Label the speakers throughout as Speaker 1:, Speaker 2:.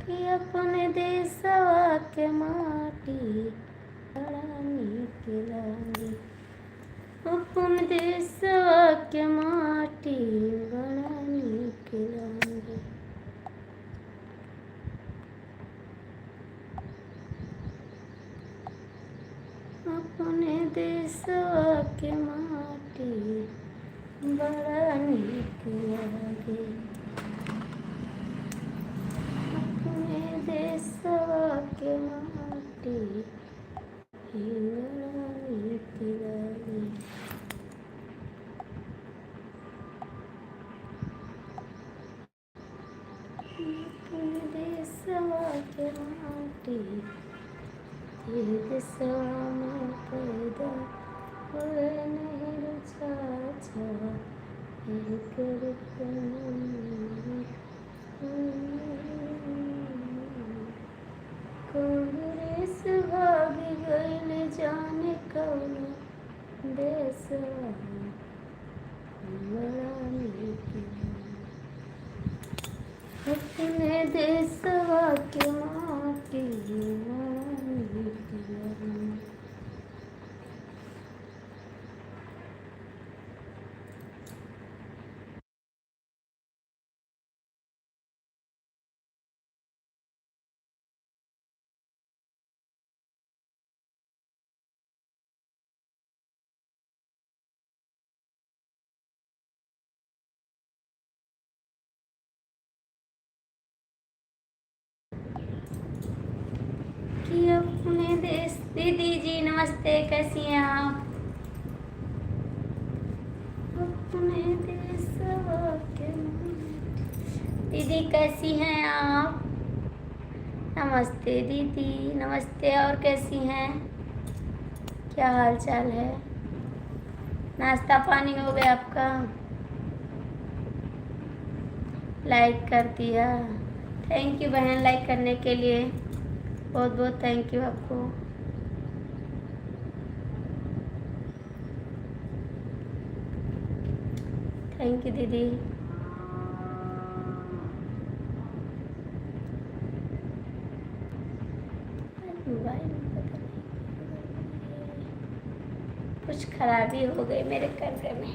Speaker 1: कि अपने देशवा के माटी बड़ा नीक लागे। अपने देशवा के माटी बड़ा नीक लागे। अपने देशवा के माटी बड़ा नीक लागे। अपने देशवा के माटी बड़ा नीक लागे। अपने देशवा के माटी देशवा में पैदा हुए नेहरू चाचा कर कांग्रेस भाग गइल जाने कौन देशवा बड़ा नीक लागे। अपने देशवा के माटी बड़ा नीक लागे। कि अपने देश दीदी जी नमस्ते, कैसी हैं आप? अपने देशवा के दीदी कैसी हैं आप? नमस्ते दीदी, नमस्ते। और कैसी हैं? क्या हाल चाल है? नाश्ता पानी हो गया आपका? लाइक कर दिया, थैंक यू बहन लाइक करने के लिए, बहुत बहुत थैंक यू आपको। थैंक यू दीदी। मोबाइल में पता नहीं कुछ खराबी हो गई मेरे कैमरे में।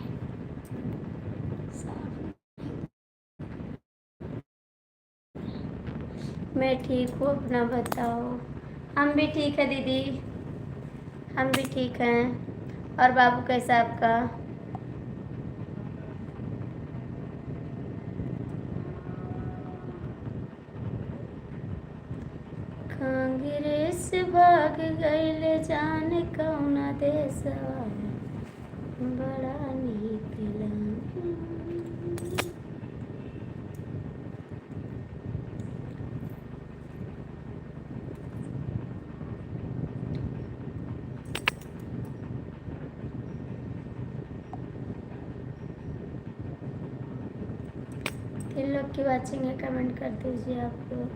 Speaker 1: मैं ठीक हूँ, अपना बताओ। हम भी ठीक है दीदी, हम भी ठीक हैं। और बाबू कैसा आपका? कांग्रेस भाग गइल जाने कौना देशवा बड़ा नीक लागे। जिन लोग की वाचिंग है कमेंट कर दीजिए आप लोग।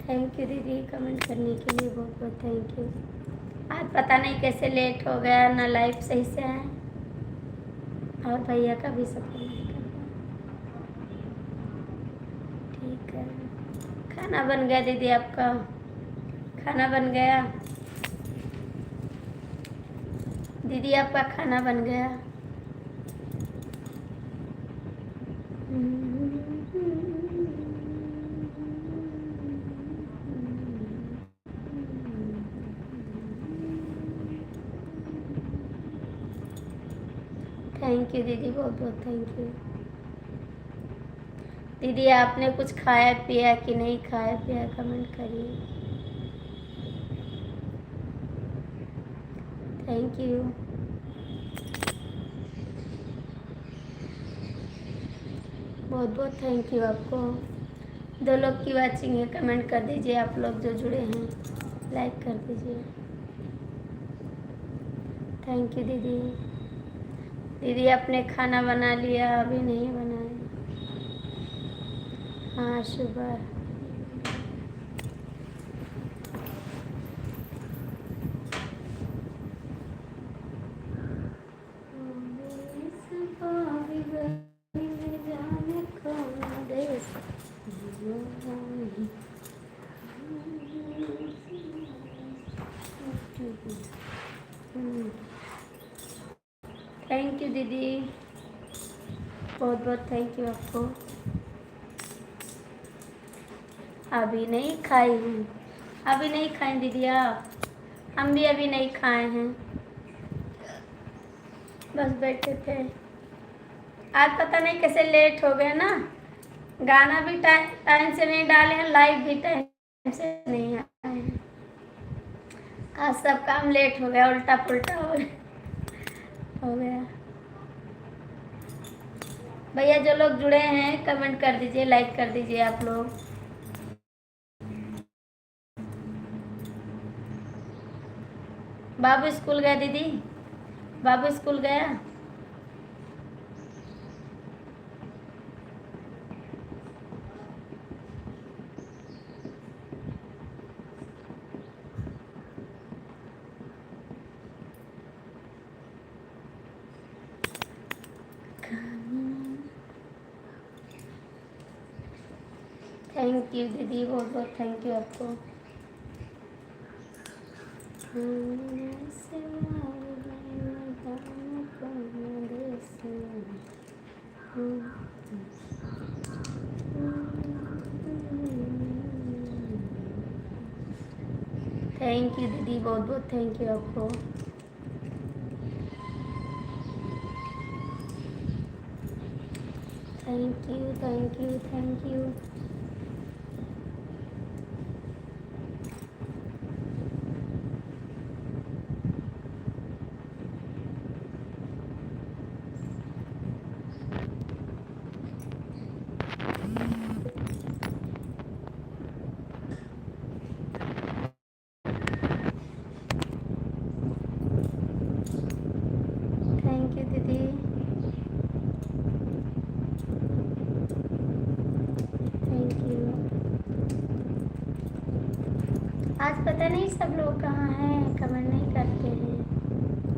Speaker 1: थैंक यू दीदी कमेंट करने के लिए, बहुत बहुत थैंक यू। आज पता नहीं कैसे लेट हो गया, ना लाइव सही से है और भैया का भी सपोर्ट नहीं कर रहा। ठीक है, खाना बन गया दीदी आपका? खाना बन गया दीदी, आपका खाना बन गया? थैंक यू दीदी, बहुत बहुत थैंक यू। दीदी आपने कुछ खाया पिया कि नहीं खाया पिया, कमेंट करिए। Thank you. बहुत बहुत थैंक यू आपको। दो लोग की वाचिंग है कमेंट कर दीजिए, आप लोग जो जुड़े हैं लाइक कर दीजिए। थैंक यू दीदी। दीदी आपने खाना बना लिया? अभी नहीं बनाया। हाँ सुबह। जाने कौन देश थैंक यू दीदी, बहुत बहुत थैंक यू आपको। अभी नहीं खाई हूँ, अभी नहीं खाएं दीदी आप, हम भी अभी नहीं खाए हैं, बस बैठे थे। आज पता नहीं कैसे लेट हो गया ना, गाना भी टाइम से नहीं डाले हैं, लाइव भी टाइम से नहीं आए हैं। आज सब काम लेट हो गया, उल्टा पुल्टा हो गया। भैया जो लोग जुड़े हैं कमेंट कर दीजिए, लाइक कर दीजिए आप लोग। बाबू स्कूल गया दीदी, बाबू स्कूल गया। थैंक यू दीदी, बहुत बहुत थैंक यू आपको। थैंक यू दीदी, बहुत बहुत थैंक यू आपको। Thank you thank you thank you. Thank you दीदी, थैंक यू। आज पता नहीं सब लोग कहाँ हैं, कमेंट नहीं करते हैं,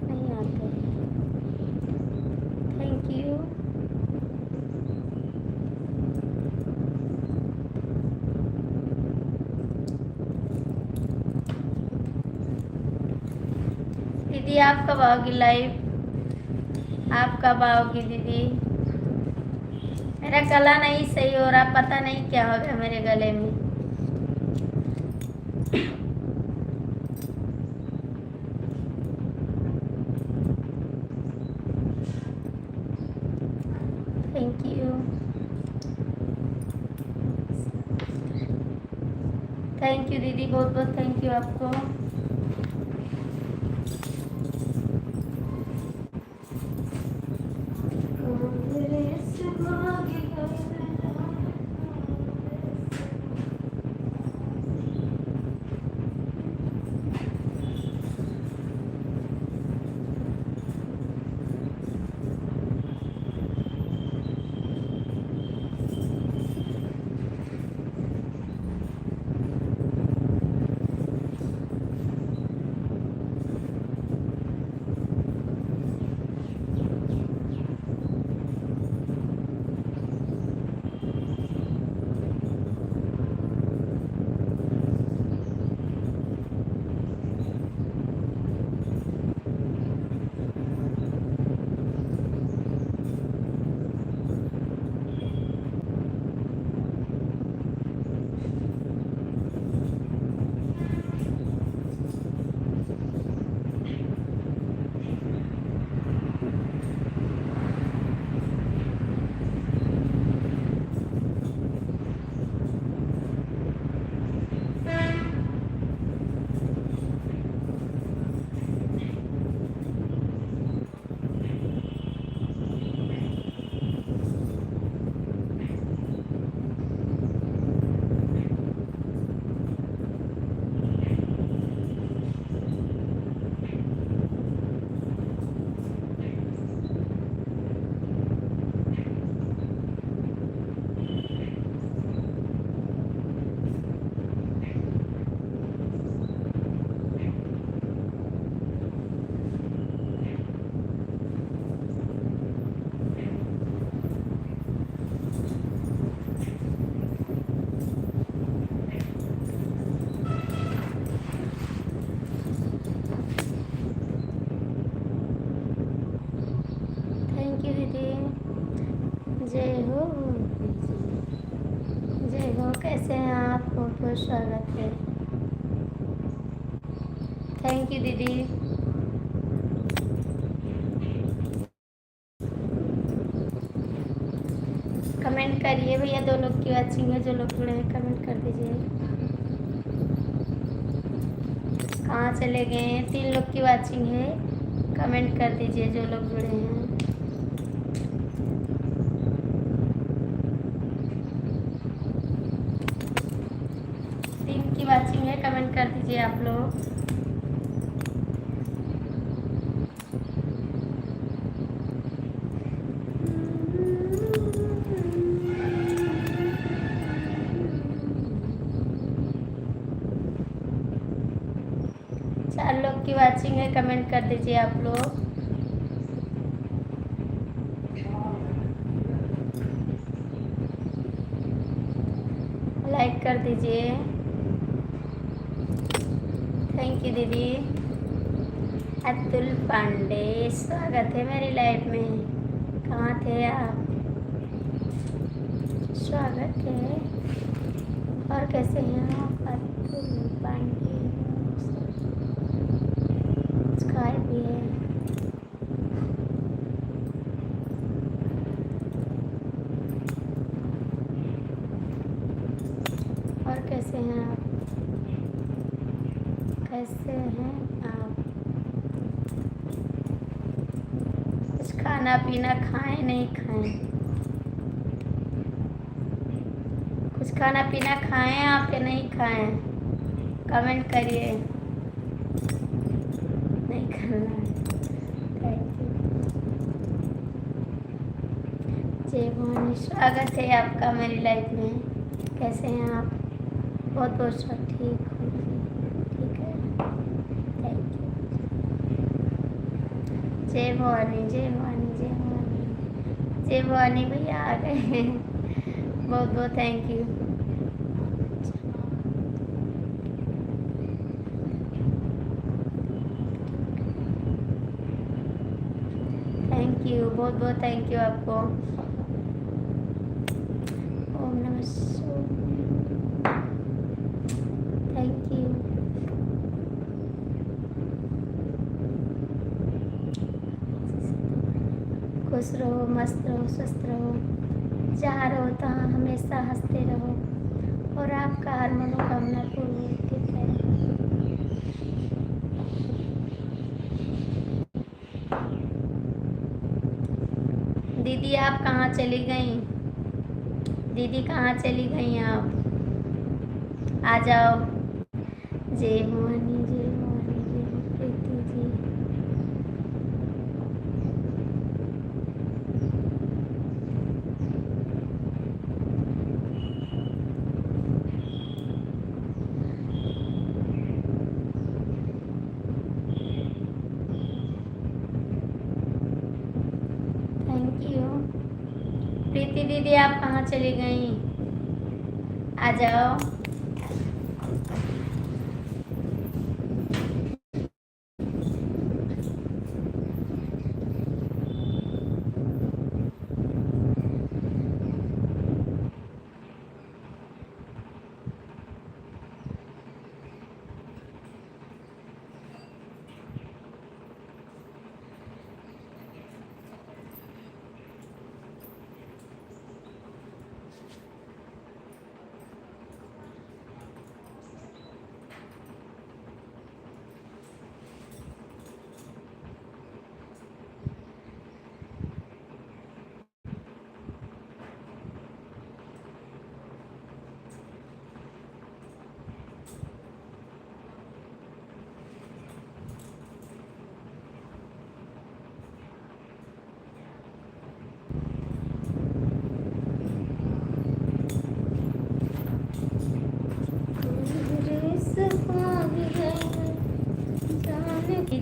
Speaker 1: नहीं आते हैं। Thank you. दीदी आप कब आओगी लाइव, आप कब आओगी दीदी? मेरा गला नहीं सही हो रहा, पता नहीं क्या हो गया मेरे गले में। थैंक यू, थैंक यू दीदी, बहुत बहुत थैंक यू आपको। बहुत स्वागत है। थैंक यू दीदी। कमेंट करिए भैया, 2 लोग की वाचिंग है, जो लोग जुड़े हैं कमेंट कर दीजिए। कहाँ चले गए हैं? 3 लोग की वाचिंग है, कमेंट कर दीजिए जो लोग जुड़े हैं। 3 की वाचिंग है, कमेंट कर दीजिए आप लोग। लोग की वाचिंग है, कमेंट कर दीजिए आप लोग। लाइक कर दीजिए। थैंक यू दीदी। अतुल पांडे, स्वागत है मेरी लाइफ में। कहाँ थे आप? स्वागत है। और कैसे हैं आप? अतुल पांडे खाए भी है। और कैसे हैं आप? कैसे हैं आप? कुछ खाना पीना खाएं नहीं खाएं? कुछ खाना पीना खाएं आप या नहीं खाएं? कमेंट करिए। नहीं करना है। Thank you. जय भवानी, स्वागत है आपका मेरी लाइफ में। कैसे हैं आप? बहुत बहुत ठीक हूँ। ठीक है, थैंक यू। जय भवानी, जय भवानी, जय भवानी, जय भवानी भैया आ गए हैं। बहुत बहुत थैंक यू। थैंक यू, बहुत बहुत थैंक यू आपको। ओम नमः शिवाय। Thank you. खुश रहो, मस्त रहो, स्वस्थ रहो, जहाँ रहो तहाँ हमेशा हंसते रहो और आपका हर मनोकामना पूर्ण होती है। दीदी आप कहाँ चली गई? दीदी कहाँ चली गई आप? आ जाओ। जय भवानी, जय भवानी, जय प्रीति जी। Thank you. प्रीति दीदी आप कहाँ चली गई? आ जाओ।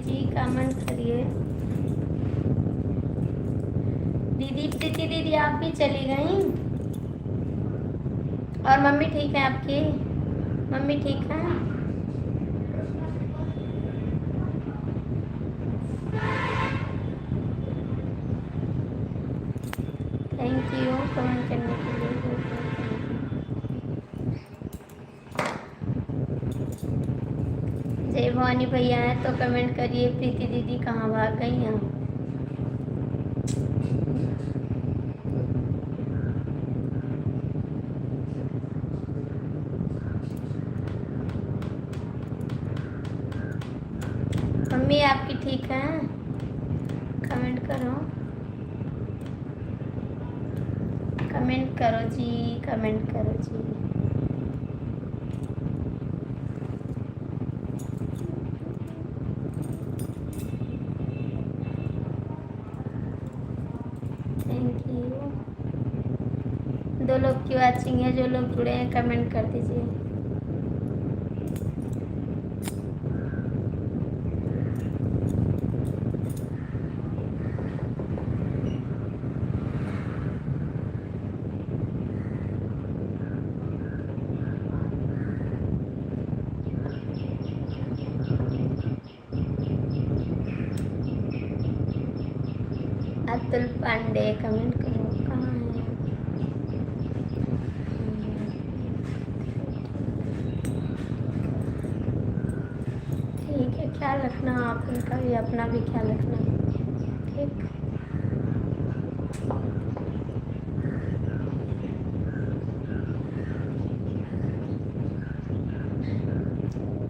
Speaker 1: जी कमेंट करिए। दीदी प्रीति दीदी आप भी चली गई? और मम्मी ठीक है आपकी? मम्मी ठीक है? थैंक यू कमेंट करने के लिए। जय भवानी भैया हैं तो कमेंट करिए। प्रीति दीदी कहाँ भाग गई हैं? मम्मी आपकी ठीक है? कमेंट करो, कमेंट करो जी, कमेंट करो जी। Thank you. 2 लोग की वॉचिंग है, जो लोग जुड़े हैं कमेंट कर दीजिए। अतुल पांडे कमेंट करो, कहाँ है? ठीक है, ख्याल रखना, आप उनका भी अपना भी ख्याल रखना, ठीक।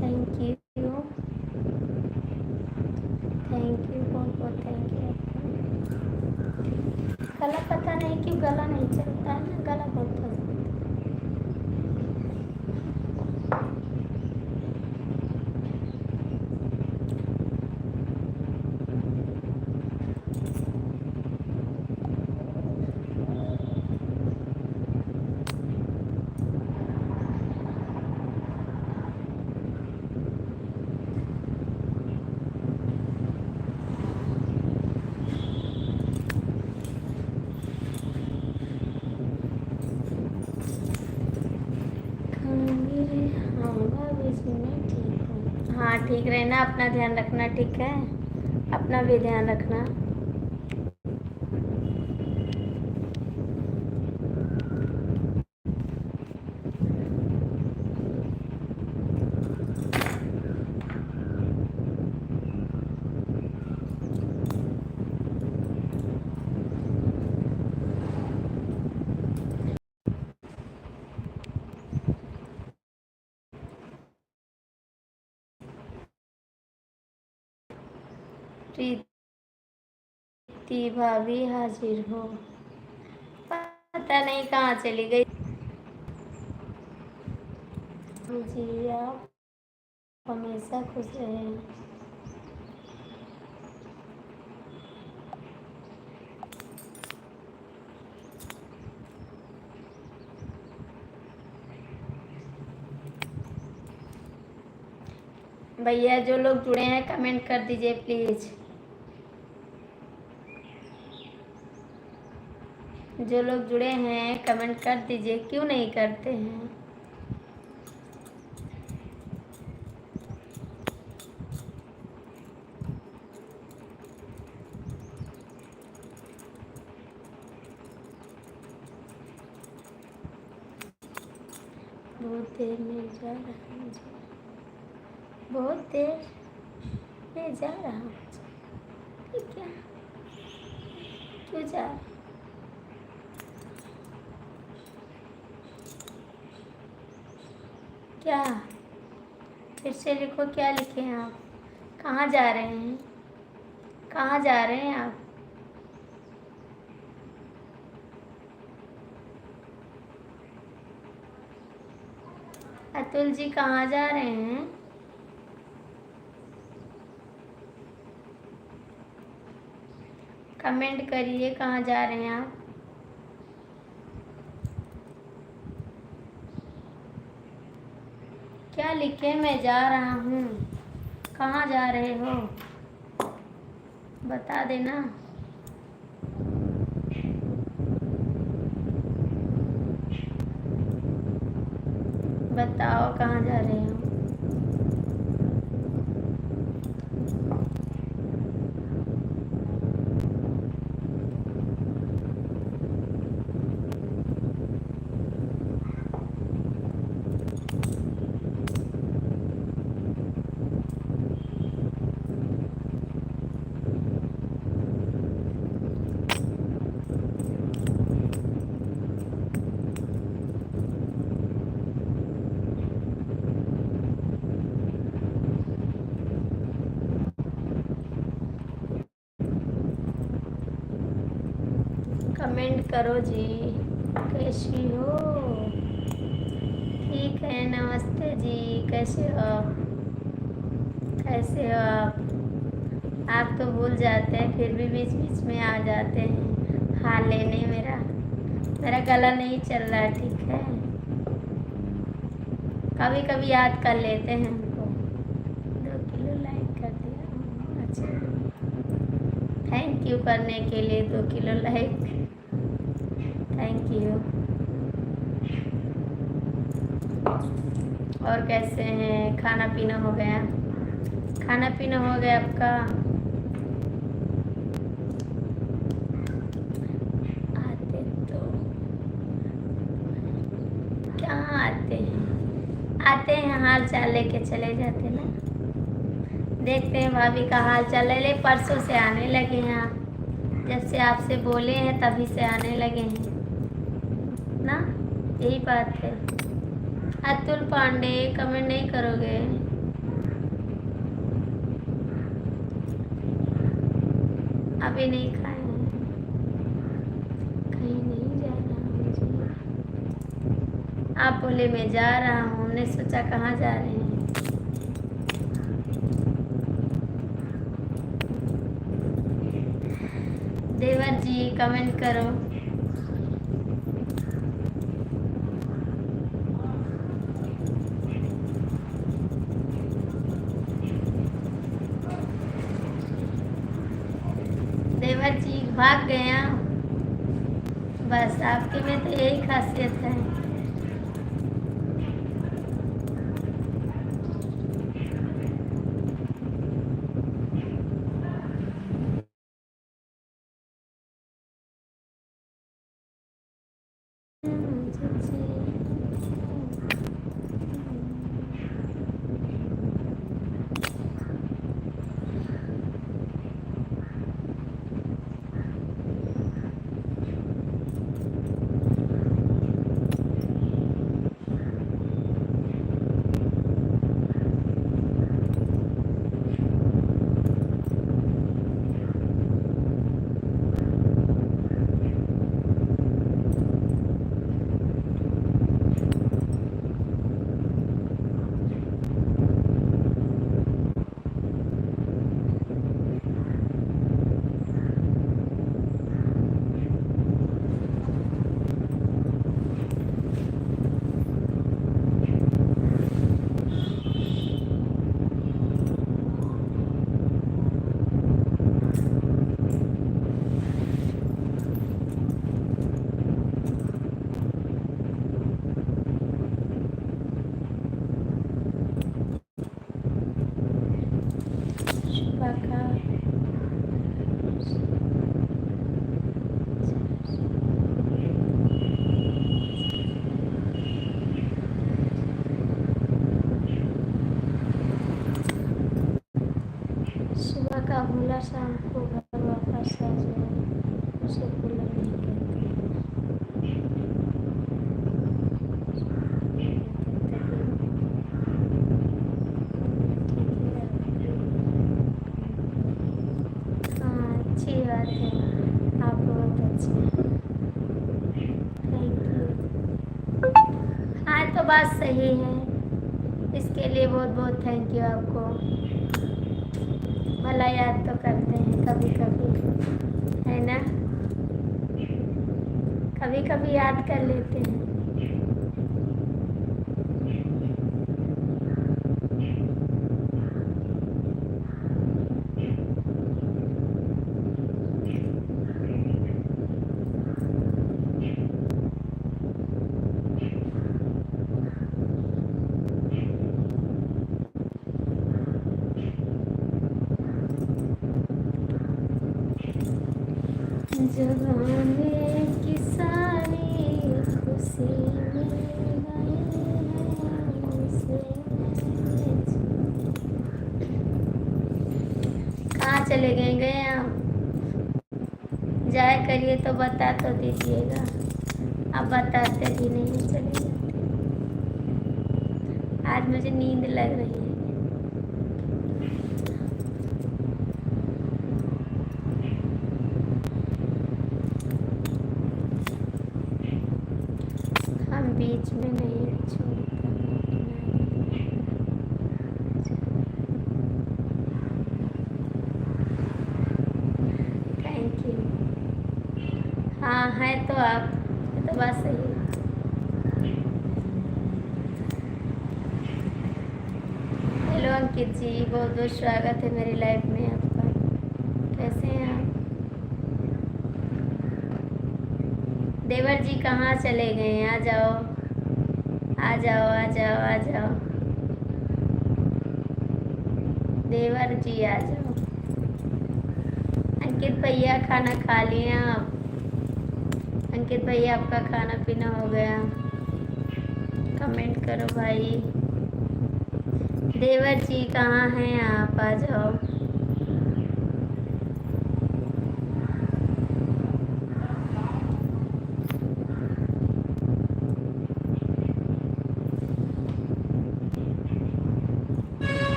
Speaker 1: थैंक यू, थैंक यू, बहुत बहुत थैंक यू। गला पता नहीं क्यों गला नहीं चलता है ना, गला बहुत पसंद। हाँ ठीक रहना, अपना ध्यान रखना, ठीक है? अपना भी ध्यान रखना। प्रीति भाभी हाजिर हो, पता नहीं कहाँ चली गई जी। आप हमेशा खुश रहें। भैया जो लोग जुड़े हैं कमेंट कर दीजिए प्लीज। जो लोग जुड़े हैं कमेंट कर दीजिए, क्यों नहीं करते हैं? बहुत देर में जा रहा हूँ, बहुत देर में जा रहा हूँ, ठीक है? क्यों जा रहा? क्या? फिर से लिखो, क्या लिखे हैं आप? कहाँ जा रहे हैं? कहाँ जा रहे हैं आप? अतुल जी कहाँ जा रहे हैं? कमेंट करिए, कहाँ जा रहे हैं आप? क्या लिखे? मैं जा रहा हूँ। कहाँ जा रहे हो? बता देना। बताओ कहाँ जा रहे हो? कमेंट करो जी। कैसी हो? ठीक है, नमस्ते जी। कैसे हो आप? कैसे हो आप तो भूल जाते हैं, फिर भी बीच बीच में आ जाते हैं हाल लेने। मेरा गला नहीं चल रहा, ठीक है। कभी कभी याद कर लेते हैं हमको। 2 किलो लाइक कर दिया, अच्छा। थैंक यू करने के लिए 2 किलो लाइक, थैंक यू। और कैसे हैं? खाना पीना हो गया? खाना पीना हो गया आपका? आते तो क्या आते हैं हाल चाल लेके चले जाते ना। देखते हैं भाभी का हाल चाल। ले परसों से आने लगे हैं आप, जब से आपसे बोले हैं तभी से आने लगे हैं ना, यही बात है। अतुल पांडे कमेंट नहीं करोगे? अभी नहीं खाए हैं। कहीं नहीं जा रहा हूँ जी। आप बोले मैं जा रहा हूँ, हमने सोचा कहाँ जा रहे हैं। देवर जी कमेंट करो। देवर जी भाग गया। बस आपके में तो यही खासियत है। सुबह का भूला शाम को घर वापस आ जाए, उसे भूला नहीं कहते। हाँ अच्छी बात है, आप बहुत अच्छे हैं, थैंक यू। हाँ तो बात सही है, इसके लिए बहुत बहुत थैंक यू आपको। भला याद तो करते हैं कभी कभी, है ना, कभी कभी याद कर लेते हैं। जब हमें की सारी खुशी मिल गई है उसे। कहाँ चले गए आप? जाया करिए तो बता तो दीजिएगा, अब बताते भी नहीं, चले जाते। आज मुझे नींद लग रही है। है तो आप, ये तो बात सही है। हेलो अंकित जी, बहुत बहुत स्वागत है मेरी लाइफ में आपका। कैसे हैं आप? देवर जी कहाँ चले गए? आ जाओ आ जाओ आ जाओ आ जाओ, देवर जी आ जाओ। अंकित भैया खाना खा लिए आप? अंकित भैया आपका खाना पीना हो गया? कमेंट करो भाई। देवर जी कहाँ हैं आप? आ जाओ।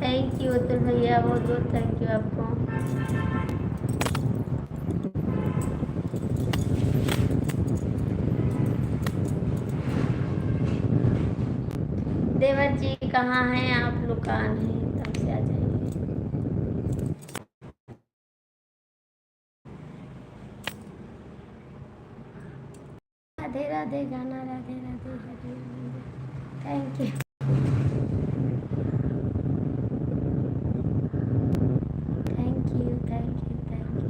Speaker 1: थैंक यू अतुल भैया, बहुत बहुत थैंक यू आपको। देवर जी कहाँ हैं आप? लोग कहाँ हैं? तब से आ जाइए। राधे राधे गाना, Radhe Radhe Hare thank you. Thank you thank you thank you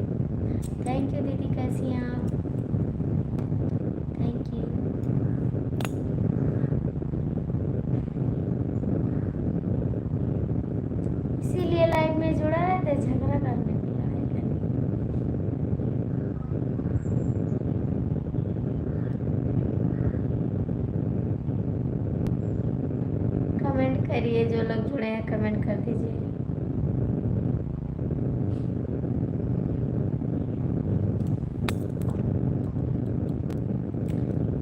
Speaker 1: thank you दीदी, कैसी हैं आप? Thank you. इसीलिए लाइफ में जुड़ा रहते, झगड़ा करने की, लड़ाई करने की। कमेंट करिए, जो लोग जुड़े हैं कमेंट कर दीजिए।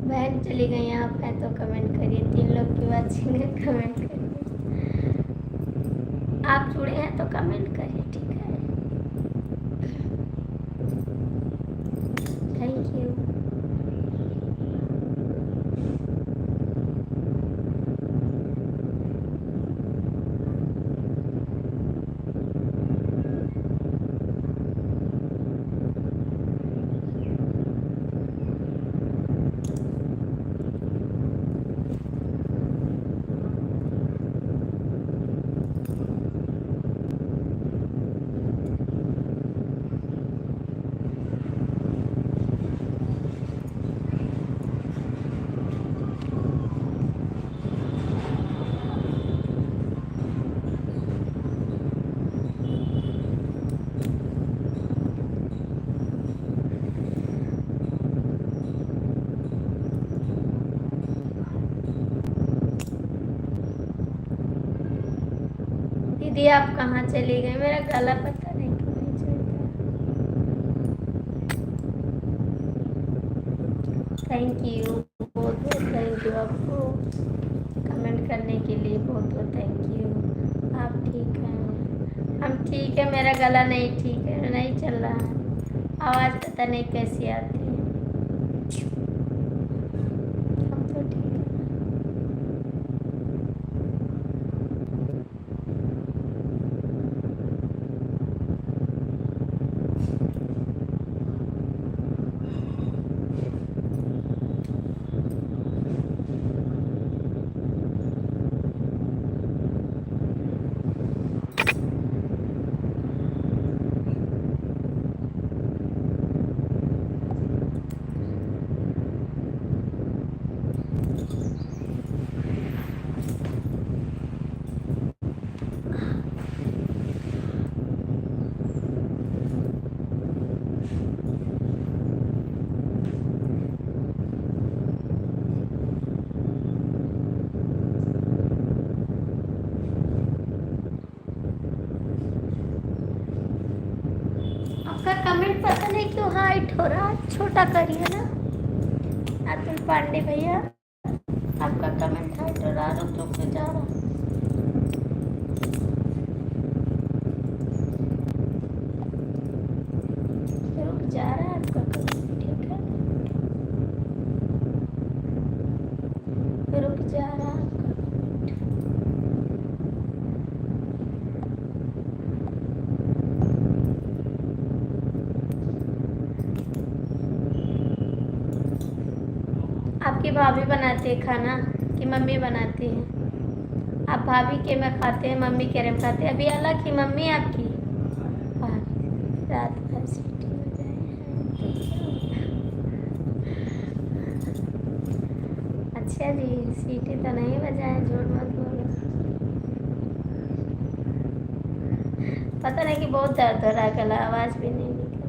Speaker 1: बहन चली गई, आप हैं तो कमेंट करिए। 3 लोग की बात छीने, कमेंट करिए। आप जुड़े हैं तो कमेंट करिए, ठीक है? Thank you. दीदी आप कहाँ चली गई? मेरा गला पता नहीं क्यों नहीं चलता। थैंक यू, बहुत बहुत थैंक यू आपको कमेंट करने के लिए, बहुत बहुत थैंक यू। आप ठीक हैं? हम ठीक है, मेरा गला नहीं ठीक है, नहीं चल रहा है, आवाज़ पता नहीं कैसी आती है। हम तो ठीक है। आपका कमेंट पता नहीं क्यों हाइट हो रहा है, छोटा करिए ना। अतुल पांडे भैया, आपका कमेंट हाइट हो रहा है, रुक रुक के जा रहा है। रुक जा रहा है आपका कमेंट, ठीक है? रुक जा रहा है आपका कमेंट। आपकी भाभी बनाती है खाना कि मम्मी बनाती है? आप भाभी के में खाते हैं, मम्मी के में खाते हैं? अभी अलग की मम्मी आपकी भाभी रात भर सीटी बजाए हैं। अच्छा जी, सीटी तो नहीं बजाए, झूठ मत बोलो। पता नहीं कि बहुत दर्द हो रहा है, गला आवाज़ भी नहीं निकलती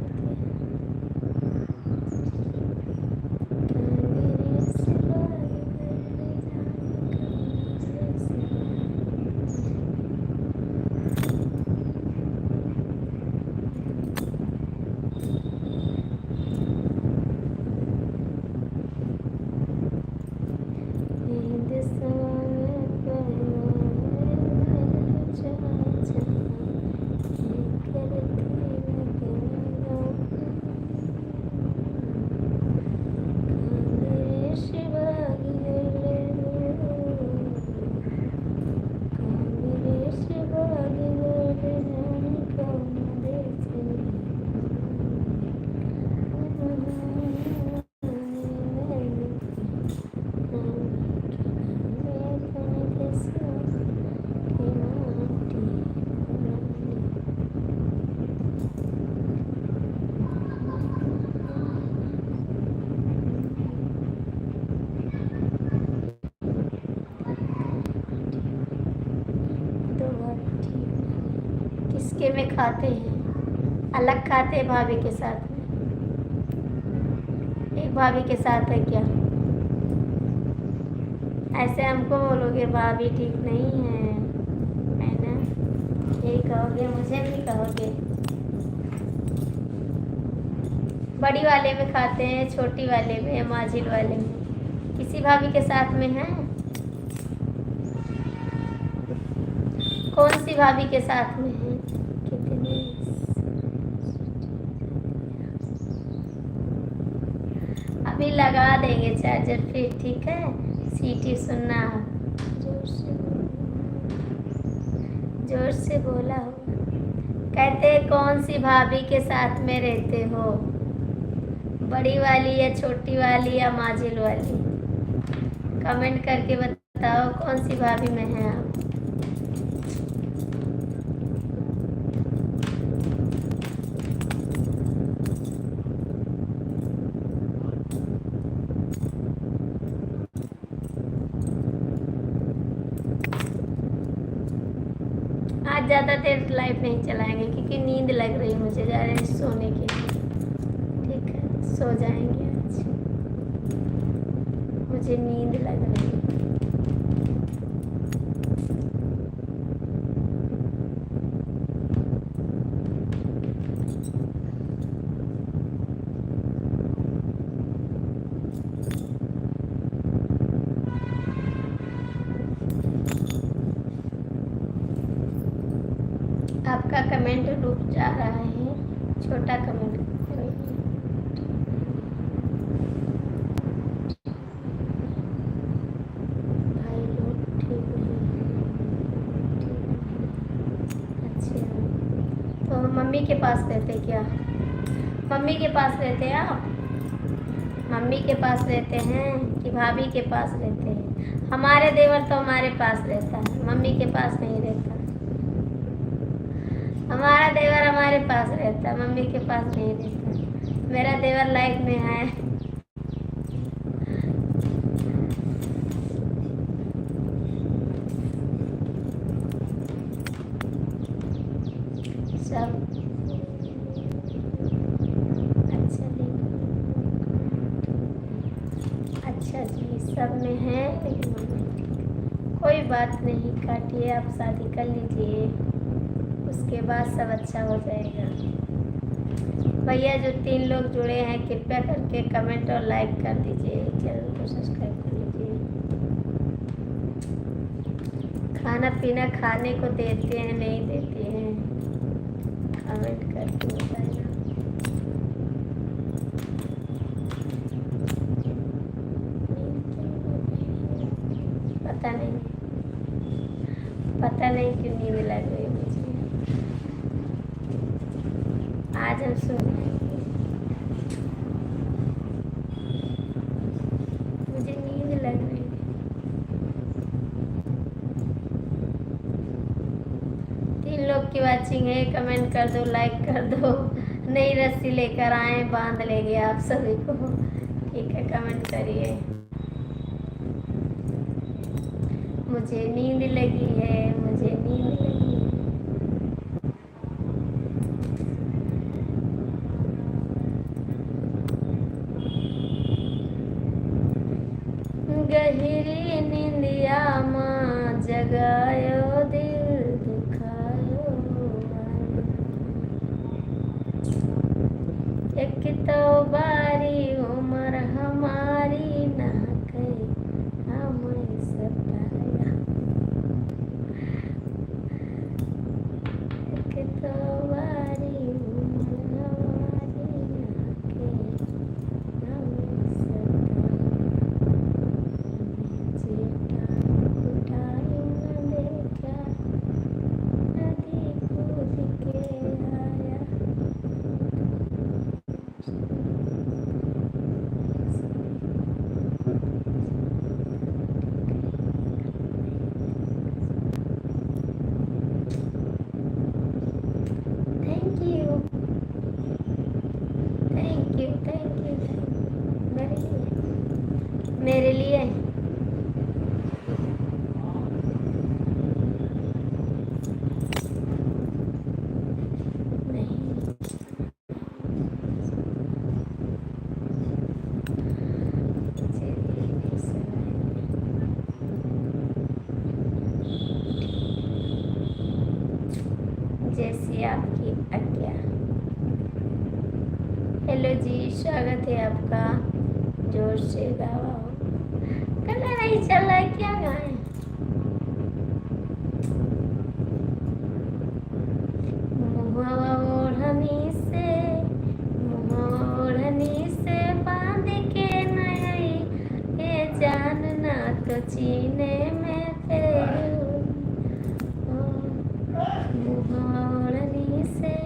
Speaker 1: किसके में खाते हैं? अलग खाते हैं भाभी के साथ में? एक भाभी के साथ है क्या? ऐसे हमको बोलोगे भाभी ठीक नहीं है ना? यही कहोगे, मुझे भी कहोगे। बड़ी वाले में खाते हैं, छोटी वाले में या माजिल वाले में? किसी भाभी के साथ में है? कौन सी भाभी के साथ में है? कितनी? अभी लगा देंगे चार्जर फिर, ठीक है? सीटी सुनना, जोर से बोला हो। कहते कौन सी भाभी के साथ में रहते हो? बड़ी वाली या छोटी वाली या माजिल वाली? कमेंट करके बताओ कौन सी भाभी में है आप। आज ज़्यादा देर लाइव नहीं चलाएंगे क्योंकि नींद लग रही है मुझे जा रहे हैं सोने के लिए। ठीक है, सो जाएंगे आज, मुझे नींद लग रही है। आपका कमेंट रुक जा रहा है, छोटा कमेंट करो। भाई लोग ठीक नहीं है। अच्छा, तो मम्मी के पास रहते क्या? मम्मी के पास रहते हैं आप? मम्मी के पास रहते हैं कि भाभी के पास रहते हैं? हमारे देवर तो हमारे पास रहता है, मम्मी के पास नहीं रहता। हमारा देवर हमारे पास रहता है, मम्मी के पास नहीं रहता। मेरा देवर लाइफ में है। सब अच्छा जी, सब में है लेकिन कोई बात नहीं, काटिए, आप शादी कर लीजिए, उसके बाद सब अच्छा हो जाएगा। भैया जो 3 लोग जुड़े हैं कृपया करके कमेंट और लाइक कर दीजिए, चैनल को सब्सक्राइब कर लीजिए। खाना पीना खाने को देते हैं नहीं देते हैं, कमेंट करके बताइए। पता नहीं क्यों नींद लग रही मुझे। आज हम सुन मुझे लोग की वाचिंग है कमेंट कर दो, लाइक कर दो। नई रस्सी लेकर आए, बांध लेंगे आप सभी को। ठीक है, कमेंट करिए। मुझे नींद लगी है, मुझे नींद लगी है। गहरी निंदिया माँ जगायो, दिल दुखायो। एक तो बारी उम्र हमारी, ना कहीं हमें सताया। एक तो बारी उम्र हमारी, ना कहीं हमें सताया। चेटा उठाई न देखा, नदी कूद के आया। Thank you, thank you, thank you. मेरे लिए, मेरे लिए। नहीं, चलिए, नहीं सुनाएंगे। जैसी आपकी आज्ञा। हेलो जी, स्वागत है आपका। जोर से गाओ। गला नहीं चल रहा है, क्या गाएं? मुहवा ओढ़नी से बांध के नई, ये जानना तो चीने में फेर। मुहवा ओढ़नी से,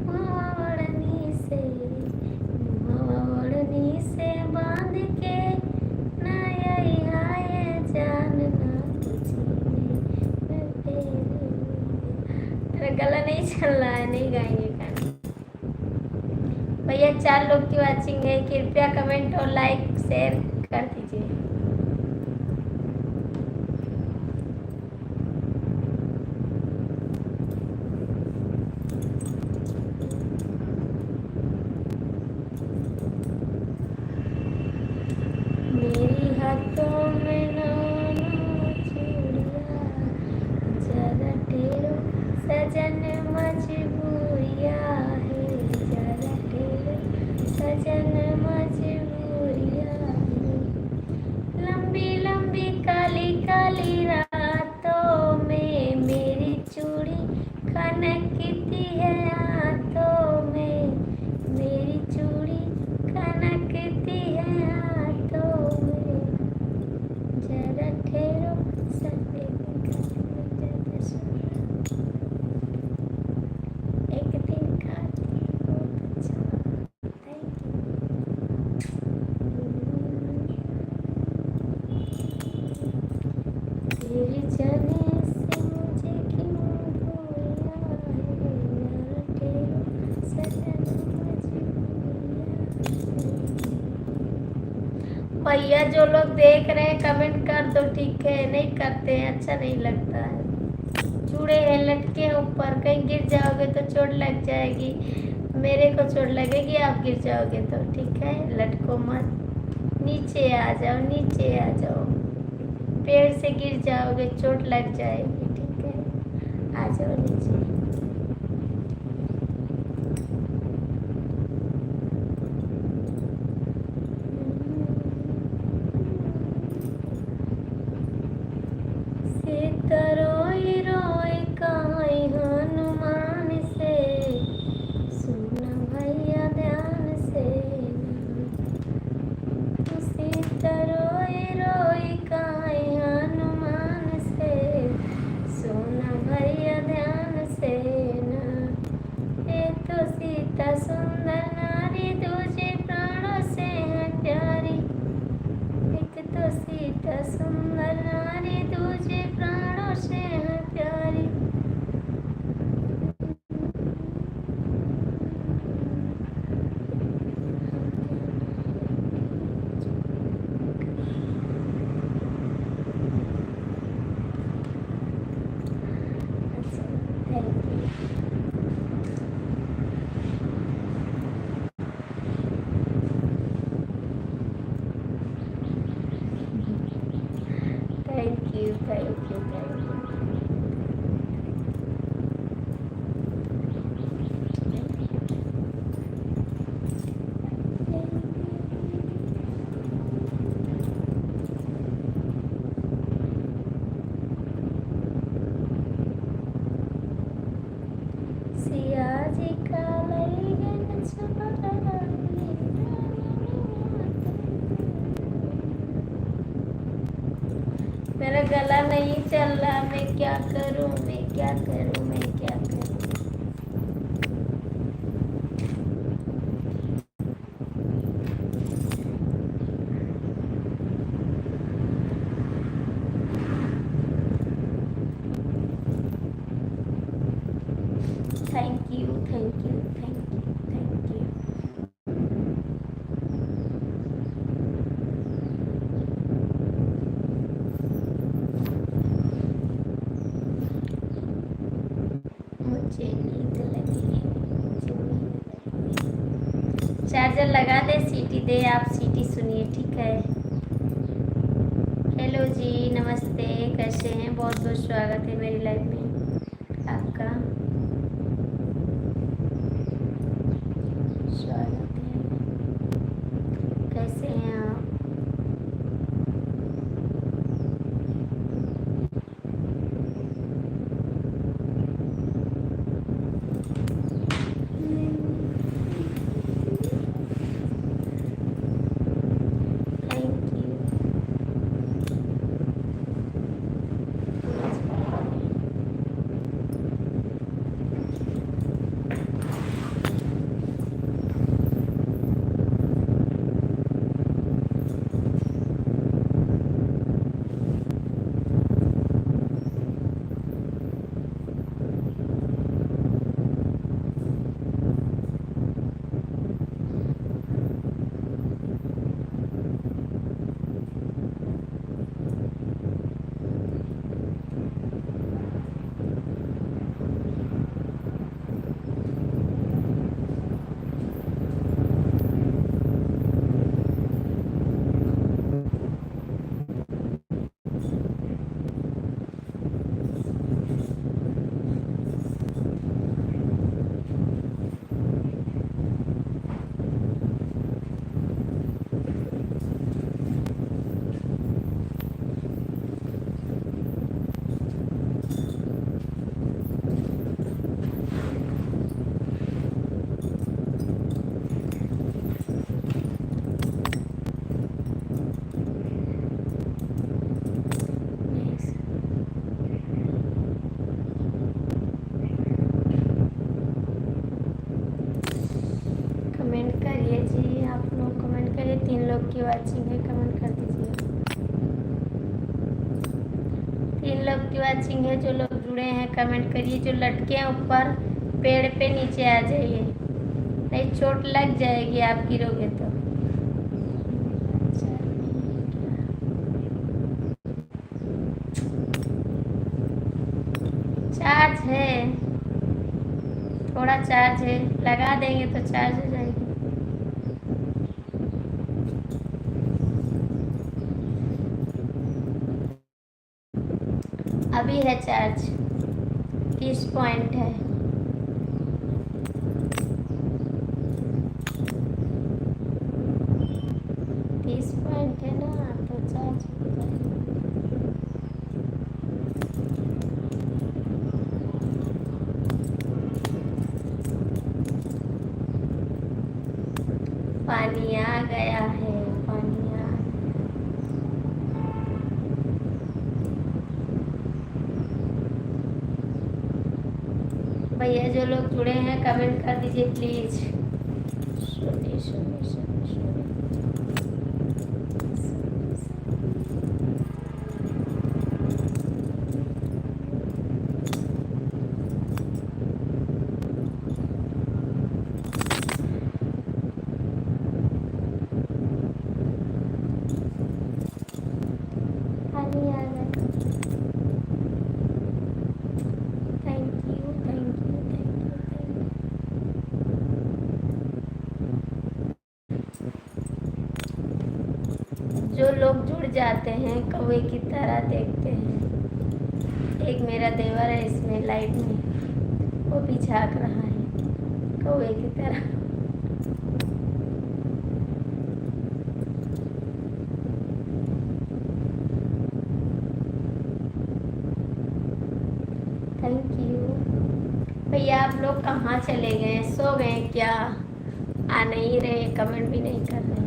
Speaker 1: मुहवा ओढ़नी से, मुहवा ओढ़नी से बांध के नई, हाय जानना तो चीने में फेर। मेरा गला नहीं चल रहा है, नहीं गाएंगे गाना। भैया 4 लोग की वाचिंग है, कृपया कमेंट और लाइक शेयर कर दीजिए। मेरी हाथों में नैनो चूड़िया, जरा ठहरो सजन मजबूरिया है, जरा ठहरो सजन मजबूरिया है। लंबी लंबी काली काली रातों में मेरी चूड़ी खनकती है, हाथों में मेरी चूड़ी खनकती है, हाथों में। जरा ठहरो एक दिन खाती हो अच्छा। Thank you. तेरी जाने से मुझे क्यों भूला है, जरा ठहरो सजन मजबूरिया। भैया जो लोग देख रहे हैं कमेंट कर दो, ठीक है? नहीं करते हैं, अच्छा नहीं लगता है। चूड़े हैं लटके ऊपर, कहीं गिर जाओगे तो चोट लग जाएगी। मेरे को चोट लगेगी आप गिर जाओगे तो, ठीक है? लटको मत, नीचे आ जाओ, नीचे आ जाओ। पेड़ से गिर जाओगे, चोट लग जाएगी, ठीक है? आ जाओ नीचे। सीता रोई रोई काई हनुमान से, सुना भैया ध्यान से। सीता रोई रोई काई हनुमान से, सुना भैया ध्यान से ना। ये तो सीता सुंदर नारी, दूजे प्राणों से है प्यारी। एक तो सीता सुंदर नारी, दूजे प्राणों से है प्यारी। Thank you, thank you, thank you. Siya ji का लैगन छोड़ा मेरा गला नहीं चल रहा, मैं क्या करूं, मैं क्या करूं, मैं क्या करूं। Thank you, thank you, thank you, thank you. मुझे नींद लगी है, मुझे नींद लगी है। चार्जर लगा दे, सीटी दे, आप सीटी सुनिए, ठीक है। हेलो जी, नमस्ते, कैसे हैं? बहुत बहुत स्वागत है मेरी लाइफ में आपका, स्वागत है। कैसे हैं आप? Thank you. कमेंट करिए जी, आप लोग कमेंट करिए। 3 लोग की वाचिंग है, कमेंट कर दीजिए। 3 लोग की वाचिंग है, जो लोग जुड़े हैं कमेंट करिए। जो लटके हैं ऊपर पेड़ पे, नीचे आ जाइए, नहीं चोट लग जाएगी, आप गिरोगे तो। चार्ज है, थोड़ा चार्ज है, लगा देंगे तो चार्ज हो जाएगी। अभी है चार्ज, 30 पॉइंट है। पॉइंट है ना, तो चार्ज हो जाएगा। पानी आ गया है, पानी आ भैया। जो लोग जुड़े हैं कमेंट कर दीजिए प्लीज। सुनिए सुनिए सुनिए सुनिए। पानी आ गया। Thank you, thank you, thank you, thank you. जो लोग जुड़ जाते हैं कौवे की तरह देखते हैं। एक मेरा देवर है इसमें लाइट में, वो भी झाँक रहा है कौवे की तरह। थैंक यू भैया। आप लोग कहाँ चले गए, सो गए क्या? आ नहीं रहे, कमेंट भी नहीं कर रहे।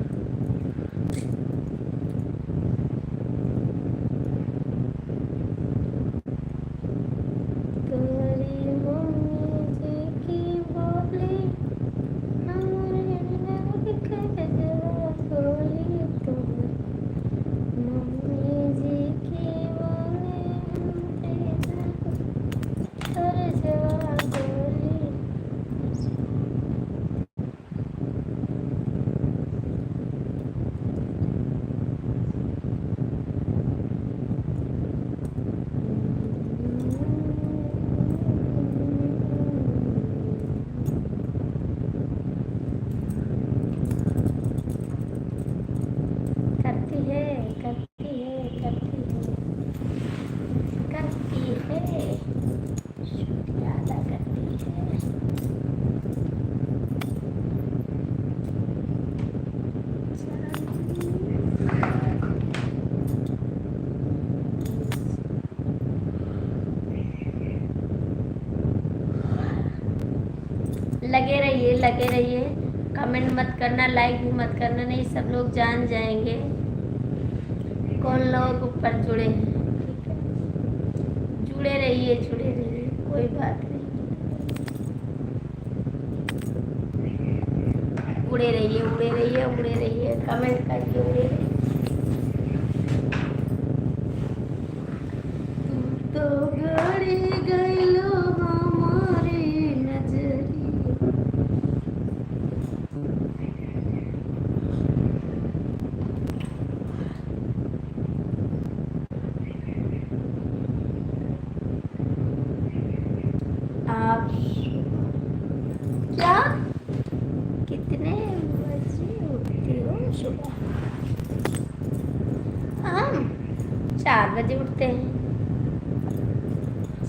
Speaker 1: लगे रहिए। कमेंट मत करना, लाइक भी मत करना, नहीं सब लोग जान जाएंगे कौन लोग ऊपर जुड़े हैं। ठीक है, जुड़े रहिए कोई बात नहीं। उड़े रहिए, कमेंट करके उड़े रहिए। तो गड़ी गइलो हमारी नजरी। आप क्या कितने बजे उठती हो सुबह? हम 4 बजे उठते हैं।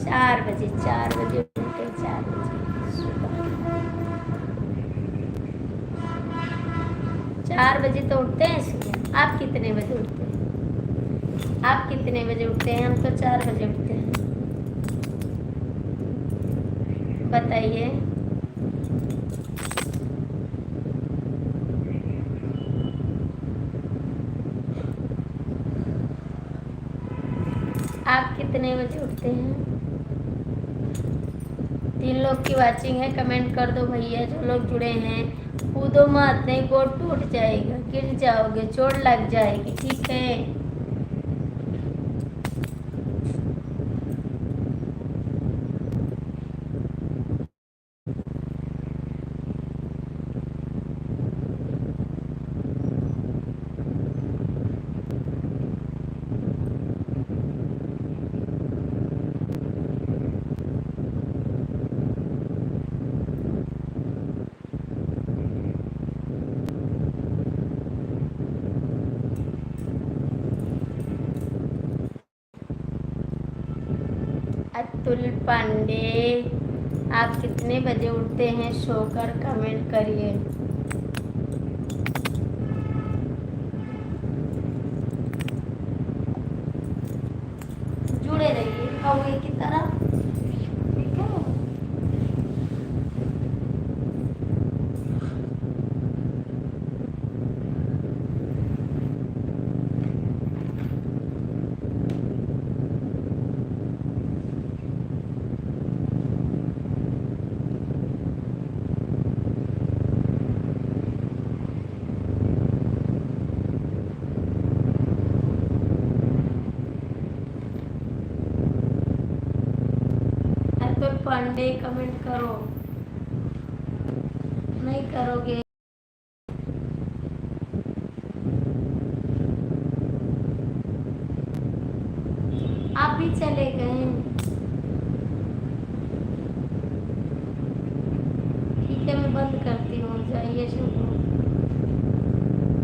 Speaker 1: 4 बजे उठते हैं, 4 बजे सुबह। 4 बजे तो उठते हैं सुबह। आप कितने बजे उठते हैं? हम तो 4 बजे उठते हैं। बताइए। आप कितने बजे उठते हैं? 3 लोग की वाचिंग है, कमेंट कर दो भैया। जो लोग जुड़े हैं कूदो मत, नहीं गोड़ टूट जाएगा, गिर जाओगे, चोट लग जाएगी। ठीक है, अतुल पांडे, आप कितने बजे उठते हैं सोकर कमेंट करिए। जुड़े रहिए कौवे की तरह। ठीक है, पांडे कमेंट करो। नहीं करोगे आप भी चले गए। ठीक है, मैं बंद करती हूँ, जाइए शुभ।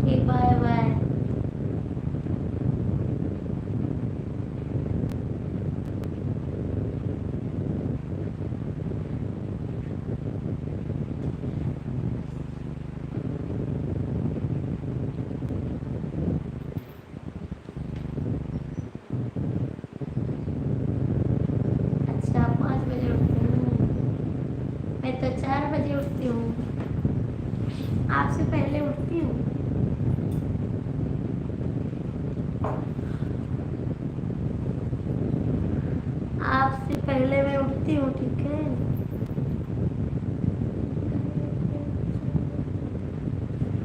Speaker 1: ठीक, बाय बाय। बजे उठती हूँ, आपसे पहले उठती हूँ। आपसे पहले मैं उठती हूँ, ठीक है।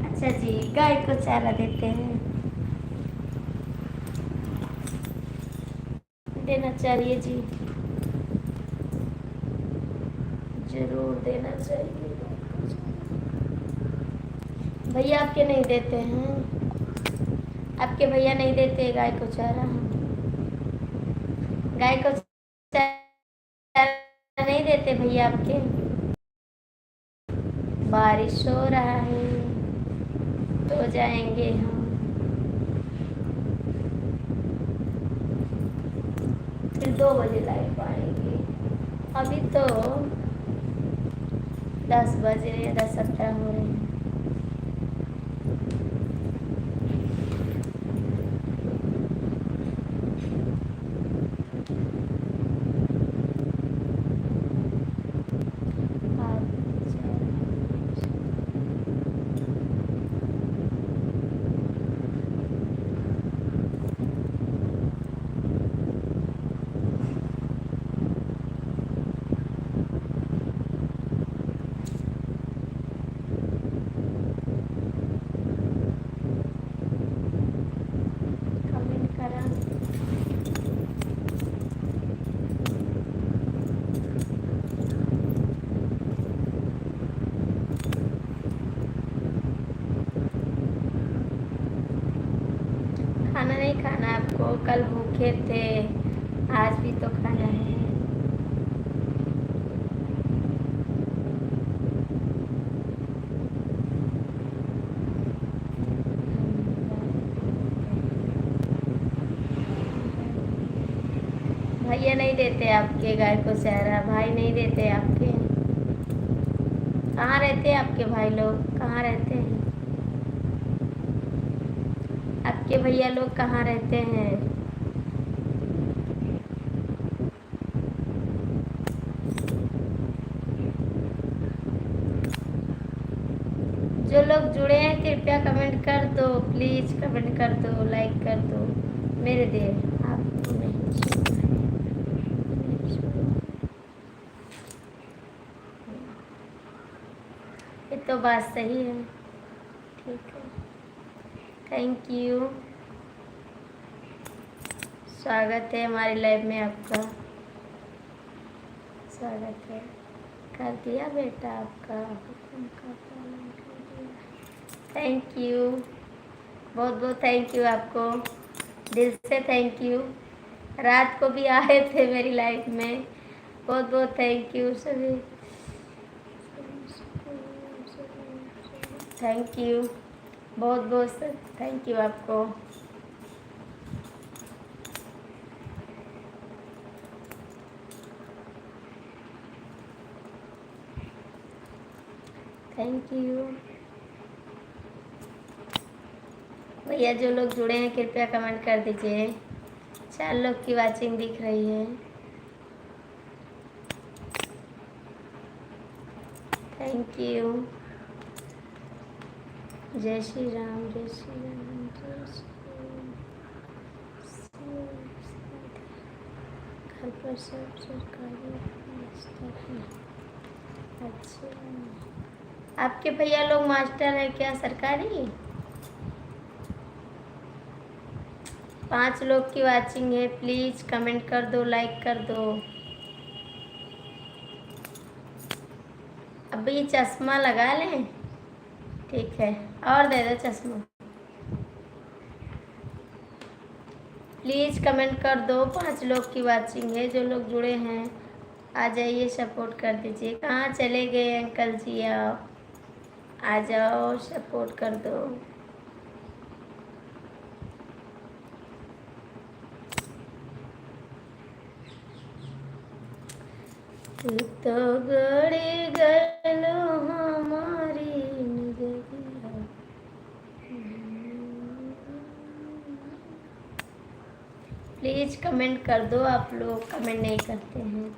Speaker 1: अच्छा जी, गाय को चारा देते हैं, देना चाहिए जी, जरूर देना चाहिए। भैया आपके नहीं देते हैं, आपके भैया नहीं देते गाय को चारा, गाय को चारा नहीं देते भैया आपके। बारिश हो रहा है तो जाएंगे हम, फिर 2 बजे लाइव आएंगे। अभी तो 10 बज रहे हैं, 10:17 हो रहे हैं। कमेंट करा, खाना नहीं खाना आपको? कल भूखे थे, आज भी तो खाना है। भैया नहीं देते आपके गाय को चारा, भाई नहीं देते आपके। कहाँ रहते हैं आपके भाई लोग, कहाँ रहते हैं आपके भैया लोग, कहाँ रहते हैं? जो लोग जुड़े हैं कृपया कमेंट कर दो, प्लीज कमेंट कर दो, लाइक कर दो। मेरे देर आपको नहीं सुना है। ये तो बात सही है, ठीक है। थैंक यू, स्वागत है हमारी लाइव में आपका, स्वागत है। कर दिया बेटा आपका हुक्म का पालन कर दिया। थैंक यू, बहुत बहुत थैंक यू आपको, दिल से थैंक यू। रात को भी आए थे मेरी लाइफ में, बहुत बहुत थैंक यू सभी, थैंक यू, बहुत बहुत थैंक यू आपको। थैंक यू भैया, जो लोग जुड़े हैं कृपया कमेंट कर दीजिए। 4 लोग की वाचिंग दिख रही है। थैंक यू, जय श्री राम, जय श्री राम, जय श्री राम। घर पर सब सरकारी मास्टर हैं। अच्छा, आपके भैया लोग मास्टर है क्या सरकारी? 5 लोग की वाचिंग है, प्लीज कमेंट कर दो, लाइक कर दो। अभी चश्मा लगा लें, ठीक है, और दे दो चश्मा। प्लीज कमेंट कर दो, 5 लोग की वाचिंग है, जो लोग जुड़े हैं आ जाइए, सपोर्ट कर दीजिए। कहाँ चले गए अंकल जी आप, आ जाओ सपोर्ट कर दो। तू तो गड़ी गलो हमारी नजरिया। प्लीज कमेंट कर दो, आप लोग कमेंट नहीं करते हैं।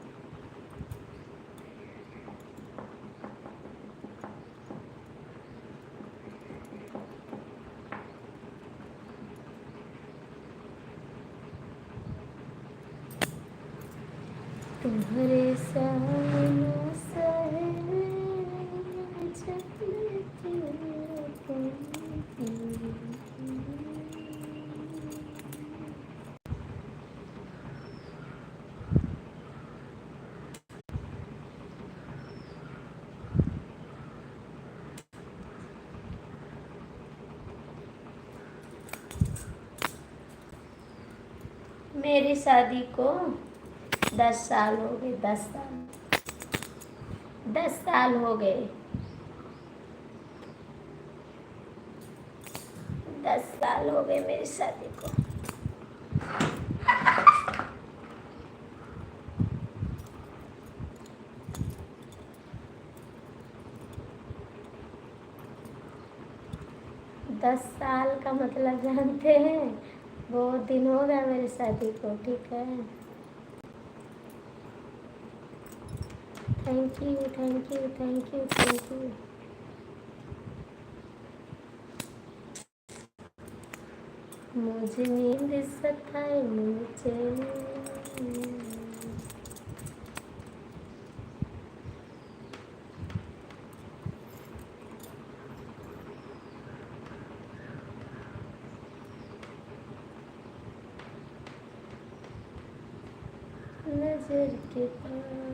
Speaker 1: तुम्हारे सहना सहे चलती मेरी शादी को 10 साल हो गए। 10 साल हो गए। 10 साल हो गए मेरी शादी को। दस साल का मतलब जानते हैं, बहुत दिन हो गया मेरी शादी को। ठीक है, thank you thank you thank you thank you. मुझे नींद सताए मुझे, नजर के पार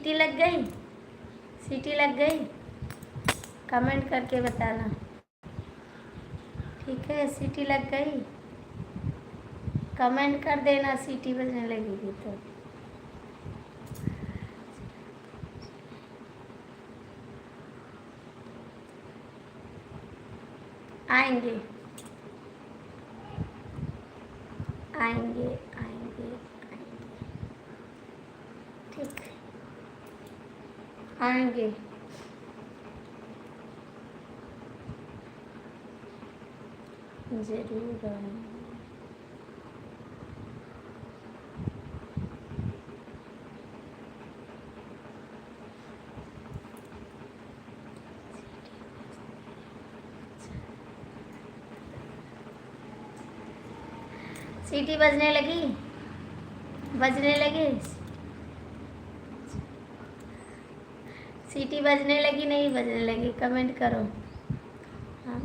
Speaker 1: सीटी लग गई? सीटी लग गई? कमेंट करके बताना। ठीक है, सीटी लग गई? कमेंट कर देना सीटी बजने लगेगी तो। आएंगे आएंगे आएंगे आएंगे। ठीक, आएंगे। जरूर आएंगे। सीटी बजने लगी? बजने लगी? सीटी बजने लगी नहीं बजने लगी? कमेंट करो। हाँ,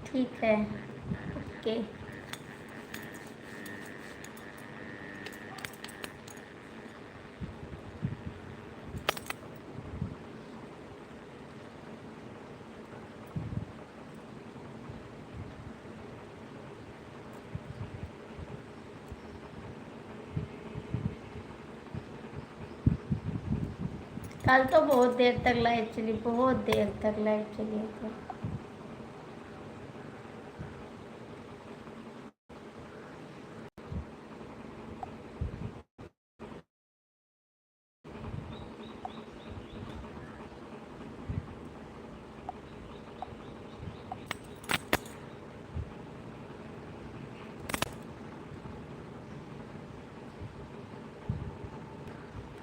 Speaker 1: ठीक है, ओके। कल तो बहुत देर तक लाइव चली, बहुत देर तक लाइव चली तो।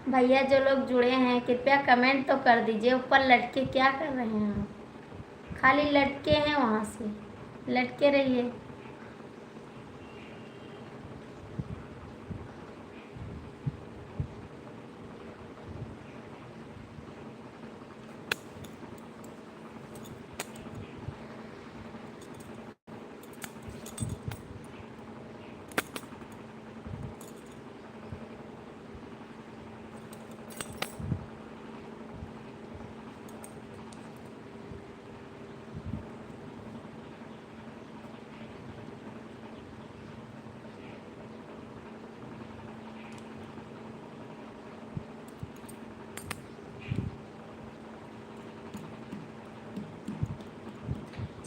Speaker 1: भैया जो लोग जुड़े हैं कृपया कमेंट तो कर दीजिए। ऊपर लटके क्या कर रहे हैं आप? खाली लटके हैं, वहाँ से लटके रहिए।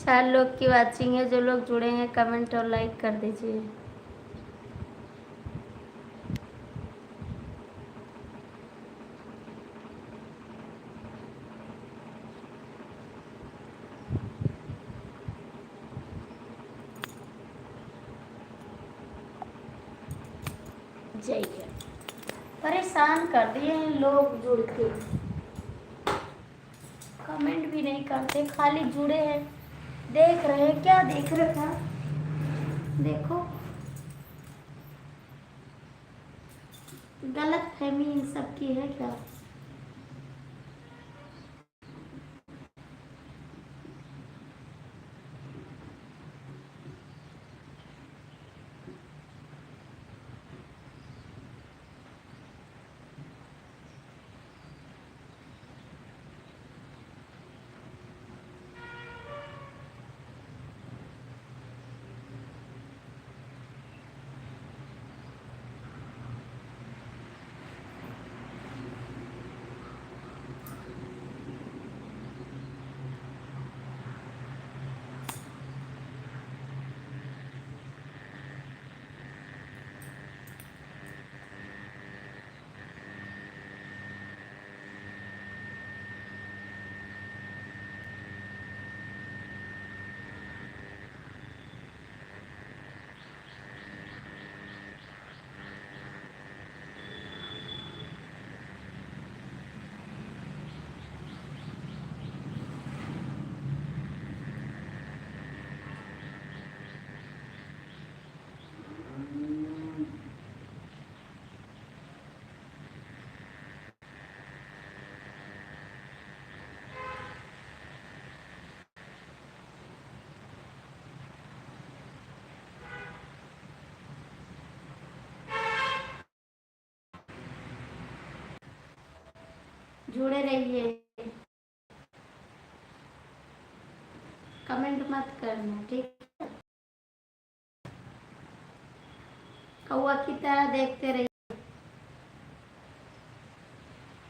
Speaker 1: चार लोग की वाचिंग है, जो लोग जुड़े हैं कमेंट और लाइक कर दीजिए। जाइए, परेशान कर दिए हैं लोग जुड़ के, कमेंट भी नहीं करते, खाली जुड़े हैं। देख रहे हैं, क्या देख रहे था? देखो, गलत फहमी इन सबकी है क्या? जुड़े रहिए, कमेंट मत करना, ठीक है। कौआ की तरह देखते रहिए,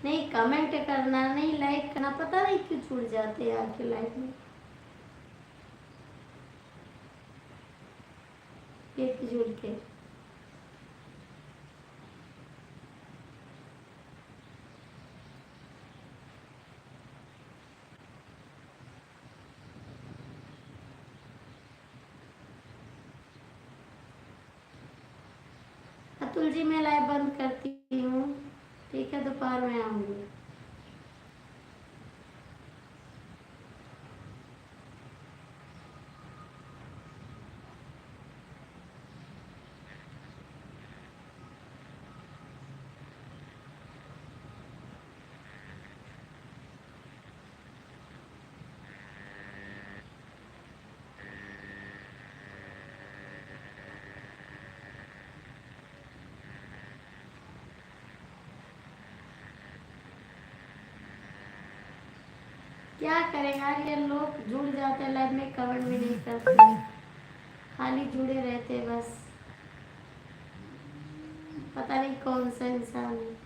Speaker 1: नहीं कमेंट करना, नहीं लाइक करना, पता नहीं क्यों छूट जाते हैं आपके लाइफ में, ये जुड़ के। अतुल जी मैं लाइव बंद करती हूँ, ठीक है, दोपहर में आऊँगी। क्या करें यार, ये लोग जुड़ जाते हैं लाइव में, कमेंट भी नहीं करते, खाली जुड़े रहते बस, पता नहीं कौन सा इंसान है।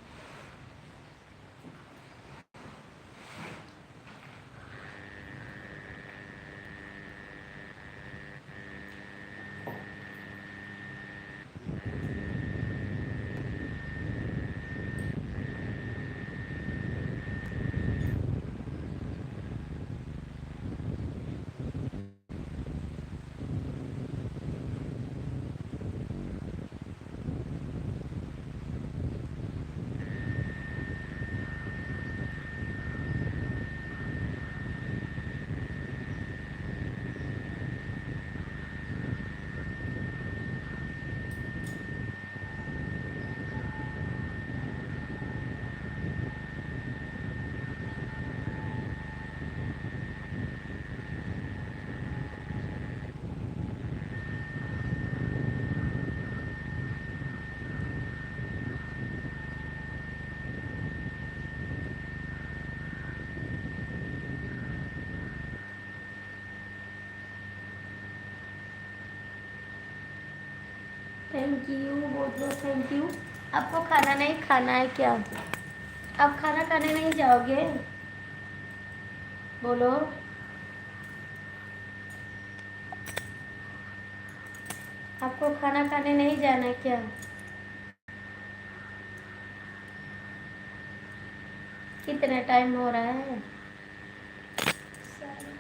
Speaker 1: थैंक यू, बहुत बहुत थैंक यू। आपको खाना नहीं खाना है क्या? आप खाना खाने नहीं जाओगे? बोलो। आपको खाना खाने नहीं जाना है क्या? कितना टाइम हो रहा है? 10:30।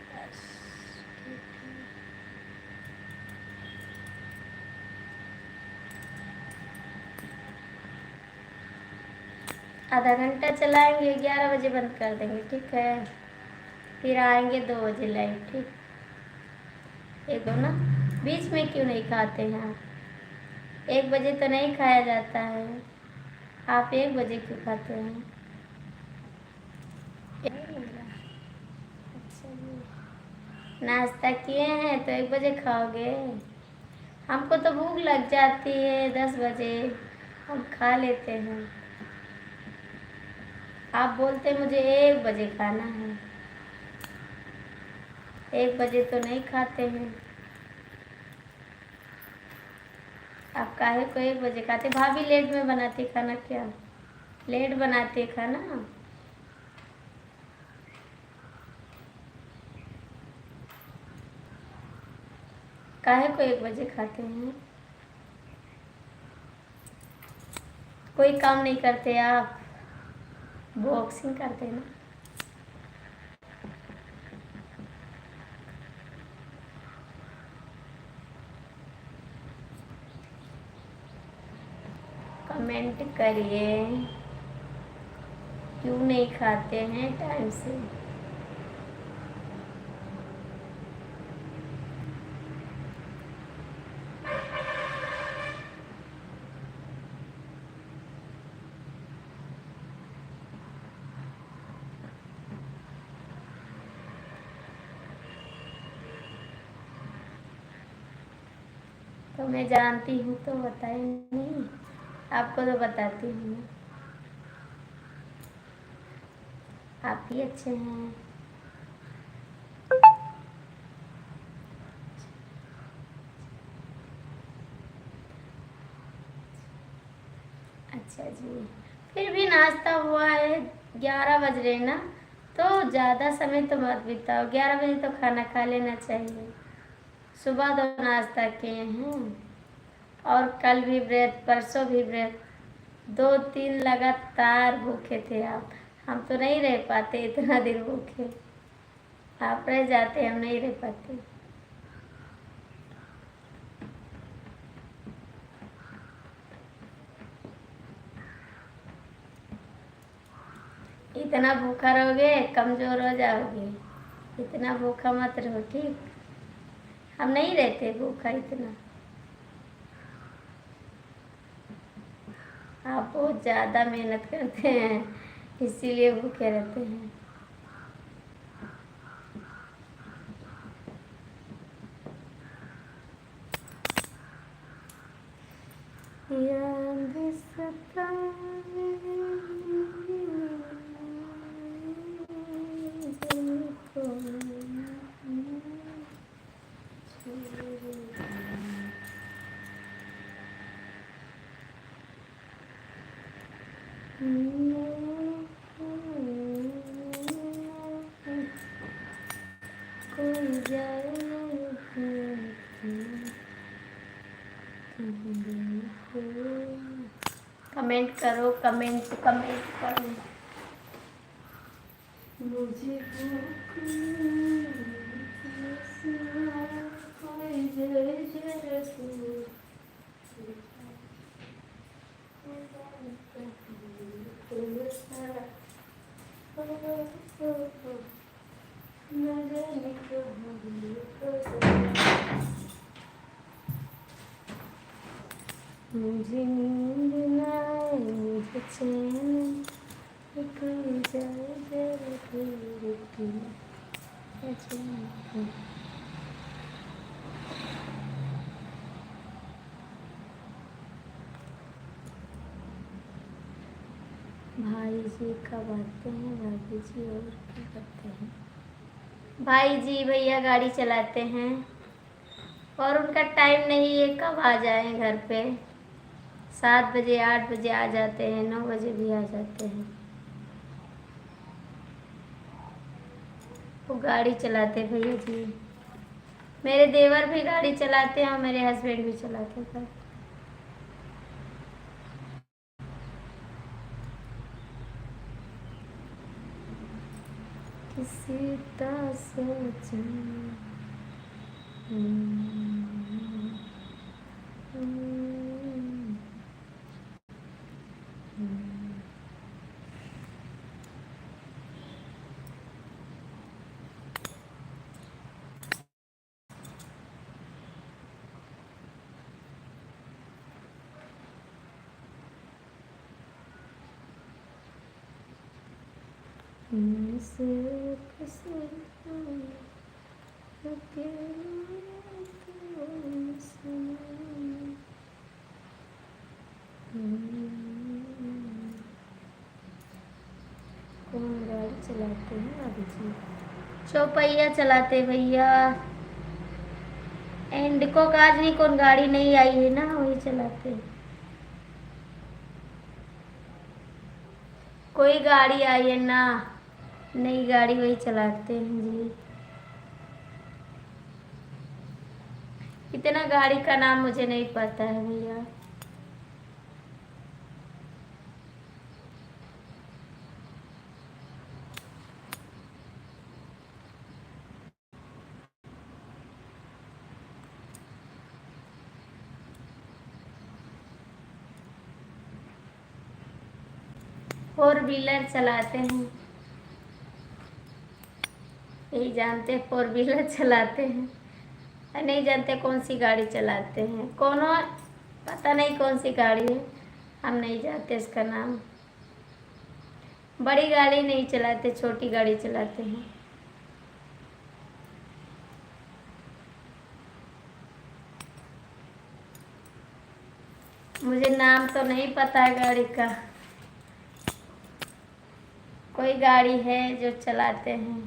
Speaker 1: आधा घंटा चलाएंगे, 11 बजे बंद कर देंगे, ठीक है। फिर आएंगे 2 बजे लाइव, ठीक। एक दो ना, बीच में क्यों नहीं खाते हैं आप? 1 बजे तो नहीं खाया जाता है, आप 1 बजे क्यों खाते हैं? नाश्ता किए हैं तो 1 बजे खाओगे? हमको तो भूख लग जाती है 10 बजे, हम खा लेते हैं। आप बोलते मुझे 1 बजे खाना है, 1 बजे तो नहीं खाते हैं। आप काहे को 1 बजे खाते? भाभी लेट में बनाती खाना क्या? लेट बनाते खाना? काहे को 1 बजे खाते हैं? कोई काम नहीं करते आप? बॉक्सिंग करते ना? कमेंट करिए, क्यों नहीं खाते हैं टाइम से? तो मैं जानती हूँ तो बताए नहीं, आपको तो बताती हूँ। आप ही अच्छे हैं। अच्छा जी, फिर भी नाश्ता हुआ है, 11 बज रहे ना, तो ज़्यादा समय तो मत बिताओ, 11 बजे तो खाना खा लेना चाहिए। सुबह तो नाश्ता किए हैं, और कल भी व्रत, परसों भी व्रत, 2-3 लगातार भूखे थे आप। हम तो नहीं रह पाते इतना दिन भूखे, आप रह जाते, हम नहीं रह पाते। इतना भूखा रहोगे कमजोर हो जाओगे, इतना भूखा मत रहो, ठीक। हम नहीं रहते भूखा इतना, आप बहुत ज़्यादा मेहनत करते हैं इसीलिए भूखे रहते हैं। याद सताए तुमको, कोई जाए कमेंट करो, कमेंट करो। मुझे मुझे नींद न आए, मुझे चैन, कोई जाए जरा तेरे की। भाई जी कब आते हैं भाभी जी, और क्या करते हैं? भाई जी भैया गाड़ी चलाते हैं, और उनका टाइम नहीं है कब आ जाएं घर पे। 7 बजे 8 बजे आ जाते हैं, 9 बजे भी आ जाते हैं। वो गाड़ी चलाते भैया जी। मेरे देवर भी गाड़ी चलाते हैं और मेरे हस्बैंड भी चलाते हैं। किसी का सोचा कौन गाड़ी चलाते हैं अभी जी? चौपहिया चलाते भैया। इंडिको का आज नहीं, कौन गाड़ी नहीं आई है ना, वही चलाते हैं। कोई गाड़ी आई है ना, नई गाड़ी, वही चलाते हैं जी। इतना गाड़ी का नाम मुझे नहीं पता है भैया। फोर व्हीलर चलाते हैं, यही जानते हैं, फोर व्हीलर चलाते हैं। नहीं जानते कौन सी गाड़ी चलाते हैं, कोनो पता नहीं कौन सी गाड़ी है, हम नहीं जानते इसका नाम। बड़ी गाड़ी नहीं चलाते, छोटी गाड़ी चलाते हैं। मुझे नाम तो नहीं पता है गाड़ी का, कोई गाड़ी है जो चलाते हैं?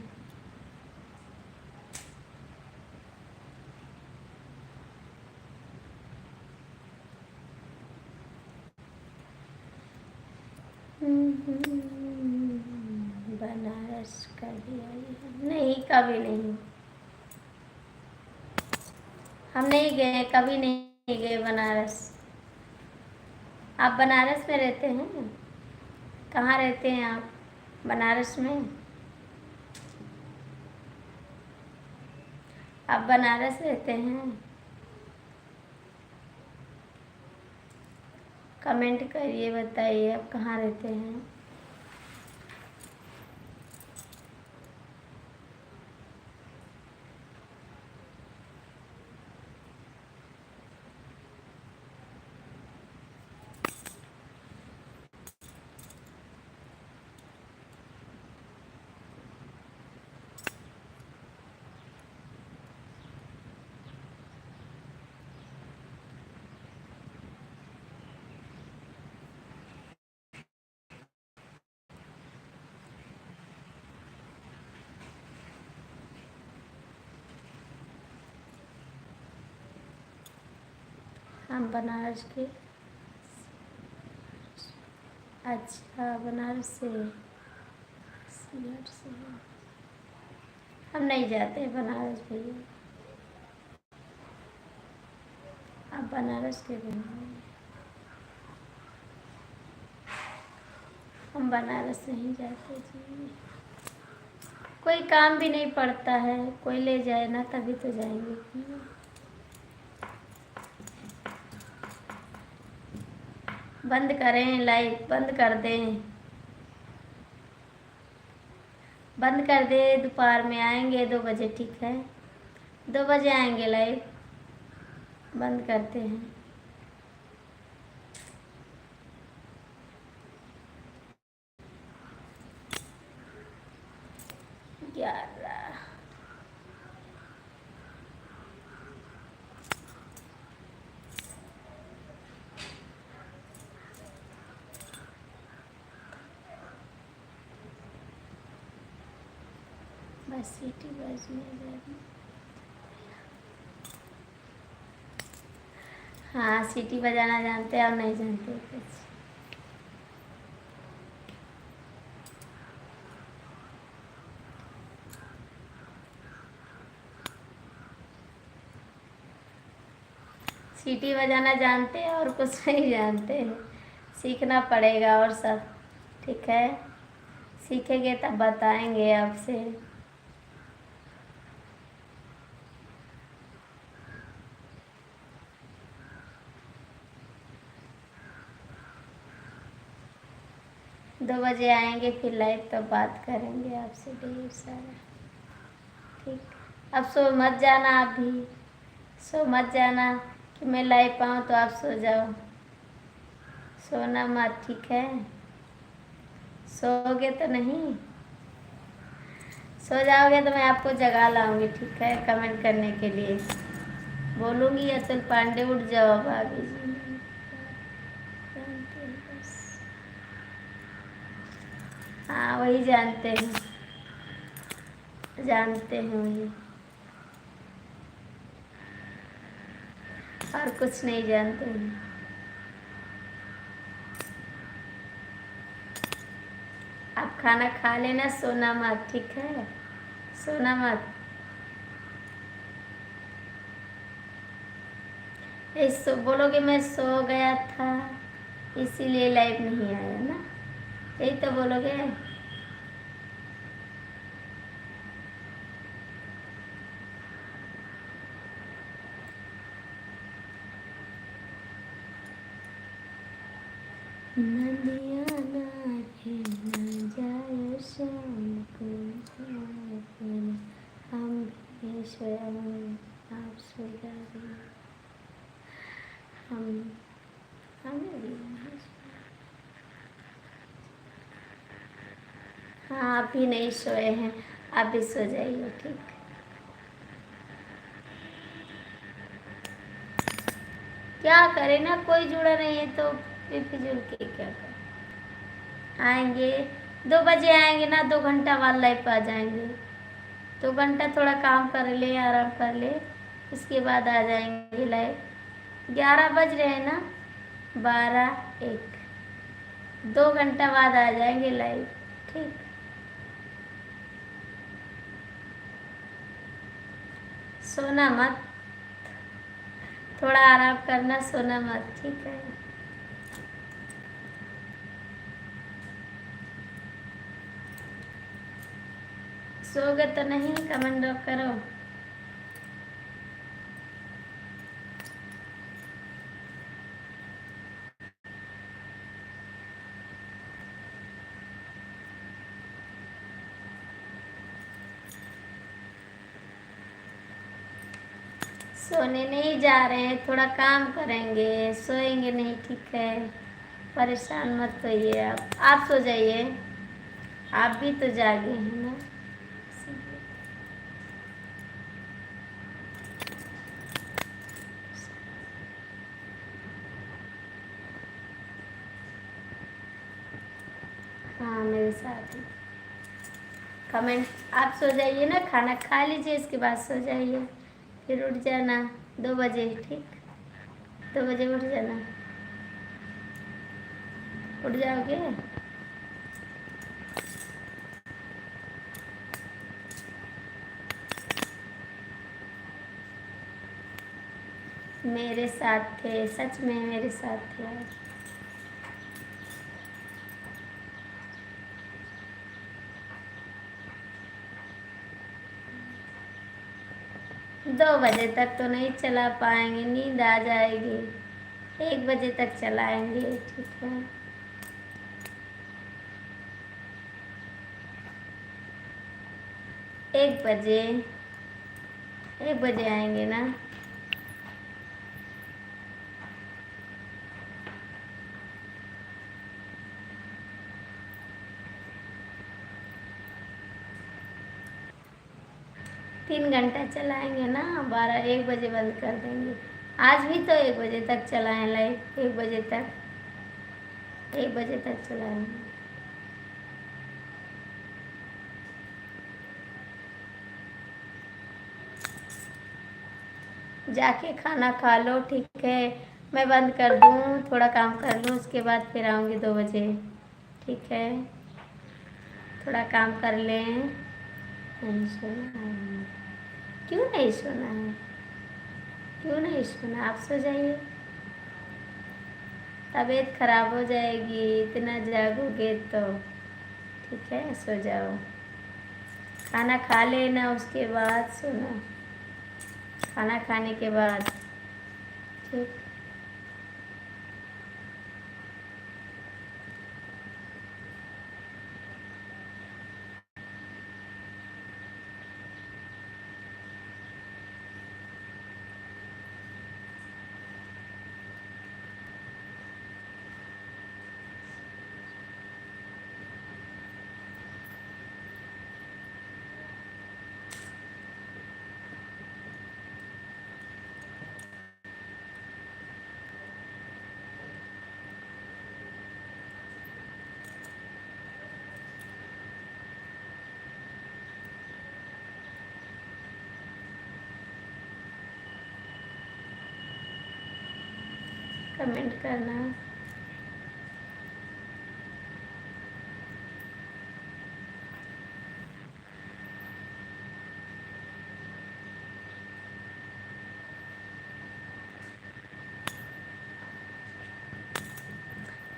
Speaker 1: बनारस कभी आई है? नहीं, कभी नहीं। हम नहीं गए, कभी नहीं गए बनारस। आप बनारस में रहते हैं? कहाँ रहते हैं आप बनारस में? आप बनारस रहते हैं? कमेंट करिए, बताइए आप कहाँ रहते हैं। हम बनारस के। अच्छा, बनारस से। हम नहीं जाते बनारस भैया। आप बनारस के रहने। हम बनारस नहीं जाते जी। कोई काम भी नहीं पड़ता है, कोई ले जाए ना तभी तो जाएंगे। बंद करें लाइव, बंद कर दें, बंद कर दे। दोपहर में आएंगे 2 बजे, ठीक है? 2 बजे आएंगे लाइव, बंद करते हैं। बस सीटी बजने लगी। हाँ, सीटी बजाना जानते हैं और नहीं जानते कुछ। सीटी बजाना जानते हैं और कुछ नहीं जानते हैं। सीखना पड़ेगा और सब, ठीक है? सीखेंगे तब बताएंगे आपसे। दो बजे आएंगे फिर लाइव, तो बात करेंगे आपसे ढेर सारा, ठीक? अब सो मत जाना, आप भी सो मत जाना कि मैं लाइव पाऊँ तो आप सो जाओ। सोना मत, ठीक है? सोओगे तो नहीं, सो जाओगे तो मैं आपको जगा लाऊंगी, ठीक है? कमेंट करने के लिए बोलूँगी अतुल पांडे उठ जाओ भाभी जी। हाँ, वही जानते हैं, जानते हैं वही, और कुछ नहीं जानते हैं। आप खाना खा लेना, सोना मत, ठीक है? सोना मत। बोलोगे मैं सो गया था इसीलिए लाइव नहीं आया ना, यही तो बोलोगे। नदिया नाचे न जाए शाम को, हम भी स्वयं आप सो जाए, हमें भी। हाँ, आप ही नहीं सोए हैं, आप भी सो जाइए, ठीक? क्या करें ना, कोई जुड़ा नहीं है तो बेफिजूल के क्या करें। आएंगे 2 बजे आएंगे ना, 2 घंटा बाद लाइव पे आ जाएंगे। 2 घंटा थोड़ा काम कर ले, आराम कर ले, इसके बाद आ जाएंगे लाइव। 11 बज रहे हैं ना, 12, 1, 2 घंटा बाद आ जाएंगे लाइव। ठीक, सोना मत, थोड़ा आराम करना, सोना मत, ठीक है। सोगे तो नहीं, कमेंट करो। सोने नहीं जा रहे हैं, थोड़ा काम करेंगे, सोएंगे नहीं, ठीक है। परेशान मत होइए आप सो जाइए, आप भी तो जागे हैं ना। हाँ, मेरे साथ ही कमेंट। आप सो जाइए ना, खाना खा लीजिए, इसके बाद सो जाइए, फिर उठ जाना 2 बजे, ठीक। 2 बजे उठ जाना, उठ जाओगे। मेरे साथ थे, सच में मेरे साथ थे आज। 2 बजे तक तो नहीं चला पाएंगे, नींद आ जाएगी। 1 बजे तक चलाएंगे, ठीक है। एक बजे 1 बजे आएंगे ना। तीन घंटा चलाएंगे ना, 1 बजे बंद कर देंगे। आज भी तो 1 बजे तक चलाएं लाइव, 1 बजे तक, 1 बजे तक चलाएंगे। जाके खाना खा लो, ठीक है। मैं बंद कर दूँ, थोड़ा काम कर लूँ, उसके बाद फिर आऊँगी 2 बजे, ठीक है। थोड़ा काम कर लें। नहीं सोना है, क्यों नहीं सोना है, क्यों नहीं सोना, आप सो जाइए। तबीयत खराब हो जाएगी, इतना जागोगे तो, ठीक है, सो जाओ। खाना खा लेना, उसके बाद सोना, खाना खाने के बाद, ठीक। कमेंट करना।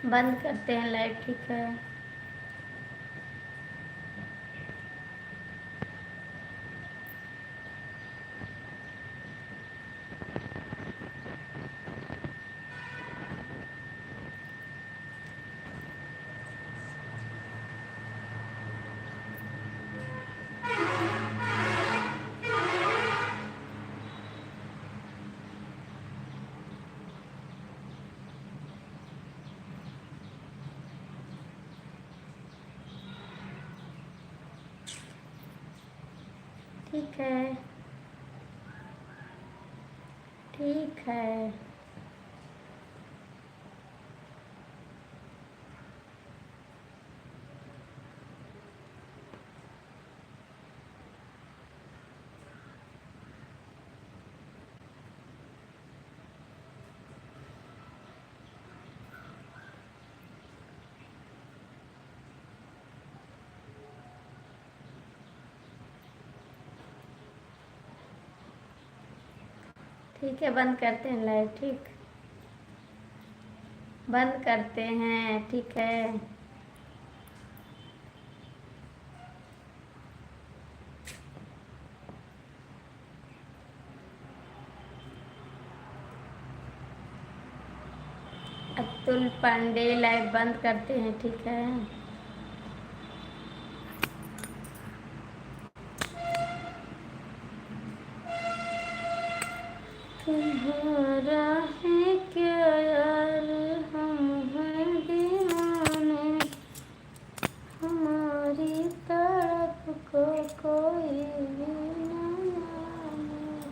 Speaker 1: बंद करते हैं लाइव, ठीक है। ठीक है, ठीक है। ठीक है, बंद करते हैं लाइव। ठीक, बंद करते हैं। ठीक है, अतुल पांडे लाइव बंद करते हैं। ठीक है, तुम्हारा है क्या यार, हम हैं दीवाने, हमारी तड़प को कोई भी न जाने।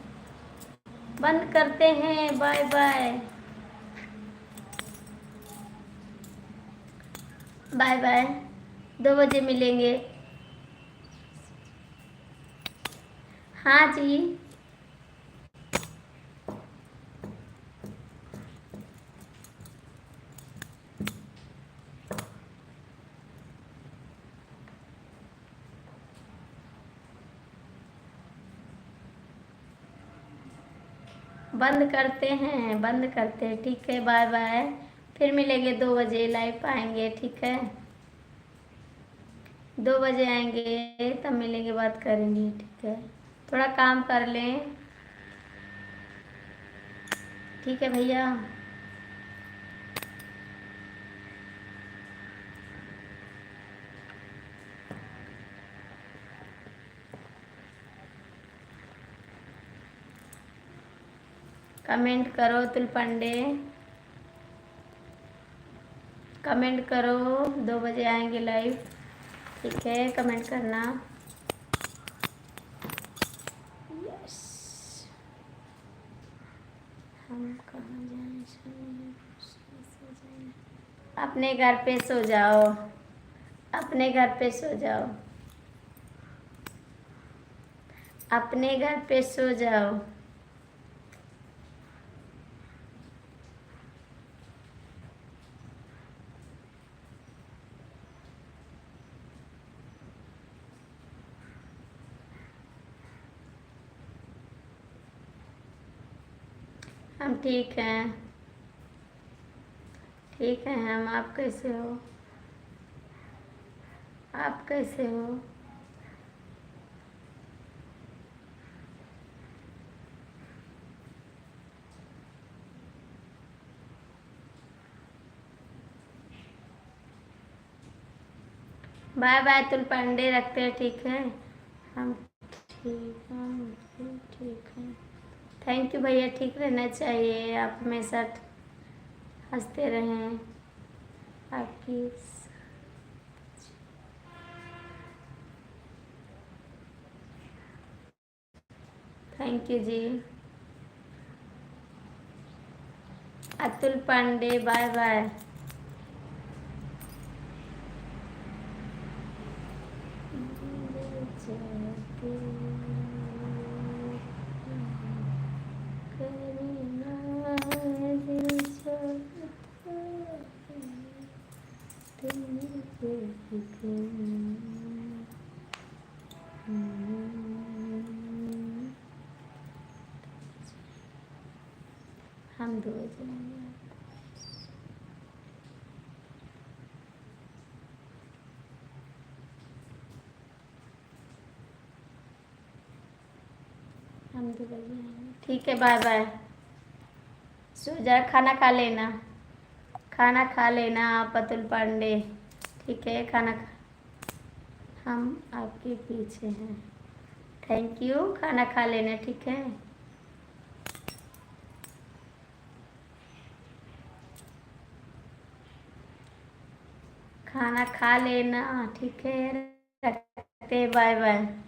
Speaker 1: बंद करते हैं। Bye bye, bye bye. 2 बजे मिलेंगे। हाँ जी, बंद करते हैं, बंद करते हैं। ठीक है, बाय बाय। फिर मिलेंगे 2 बजे, लाइव आएंगे। ठीक है, 2 बजे आएंगे, तब मिलेंगे, बात करेंगे। ठीक है, थोड़ा काम कर लें। ठीक है भैया, कमेंट करो अतुल पांडे, कमेंट करो। 2 बजे आएंगे लाइव। ठीक है, कमेंट करना। यस, हम कहाँ जाएं? अपने घर पे सो जाओ, अपने घर पे सो जाओ, अपने घर पे सो जाओ। हम ठीक हैं, ठीक है हम। आप कैसे हो? आप कैसे हो? बाय बाय अतुल पांडे, रखते हैं। ठीक है, हम ठीक हैं, ठीक है। थैंक यू भैया, ठीक रहना चाहिए। आप हमेशा हंसते रहें। आपकी थैंक यू जी। Atul Pande, bye bye. हम 2 बजे हम 2 बजे आएंगे। ठीक है, बाय बाय। सो जा, खाना खा लेना, खाना खा लेना आप अतुल पांडे। ठीक है, खाना खा, हम आपके पीछे हैं। थैंक यू, खाना खा लेना। ठीक है, खाना खा लेना। ठीक है, रखते, बाय बाय।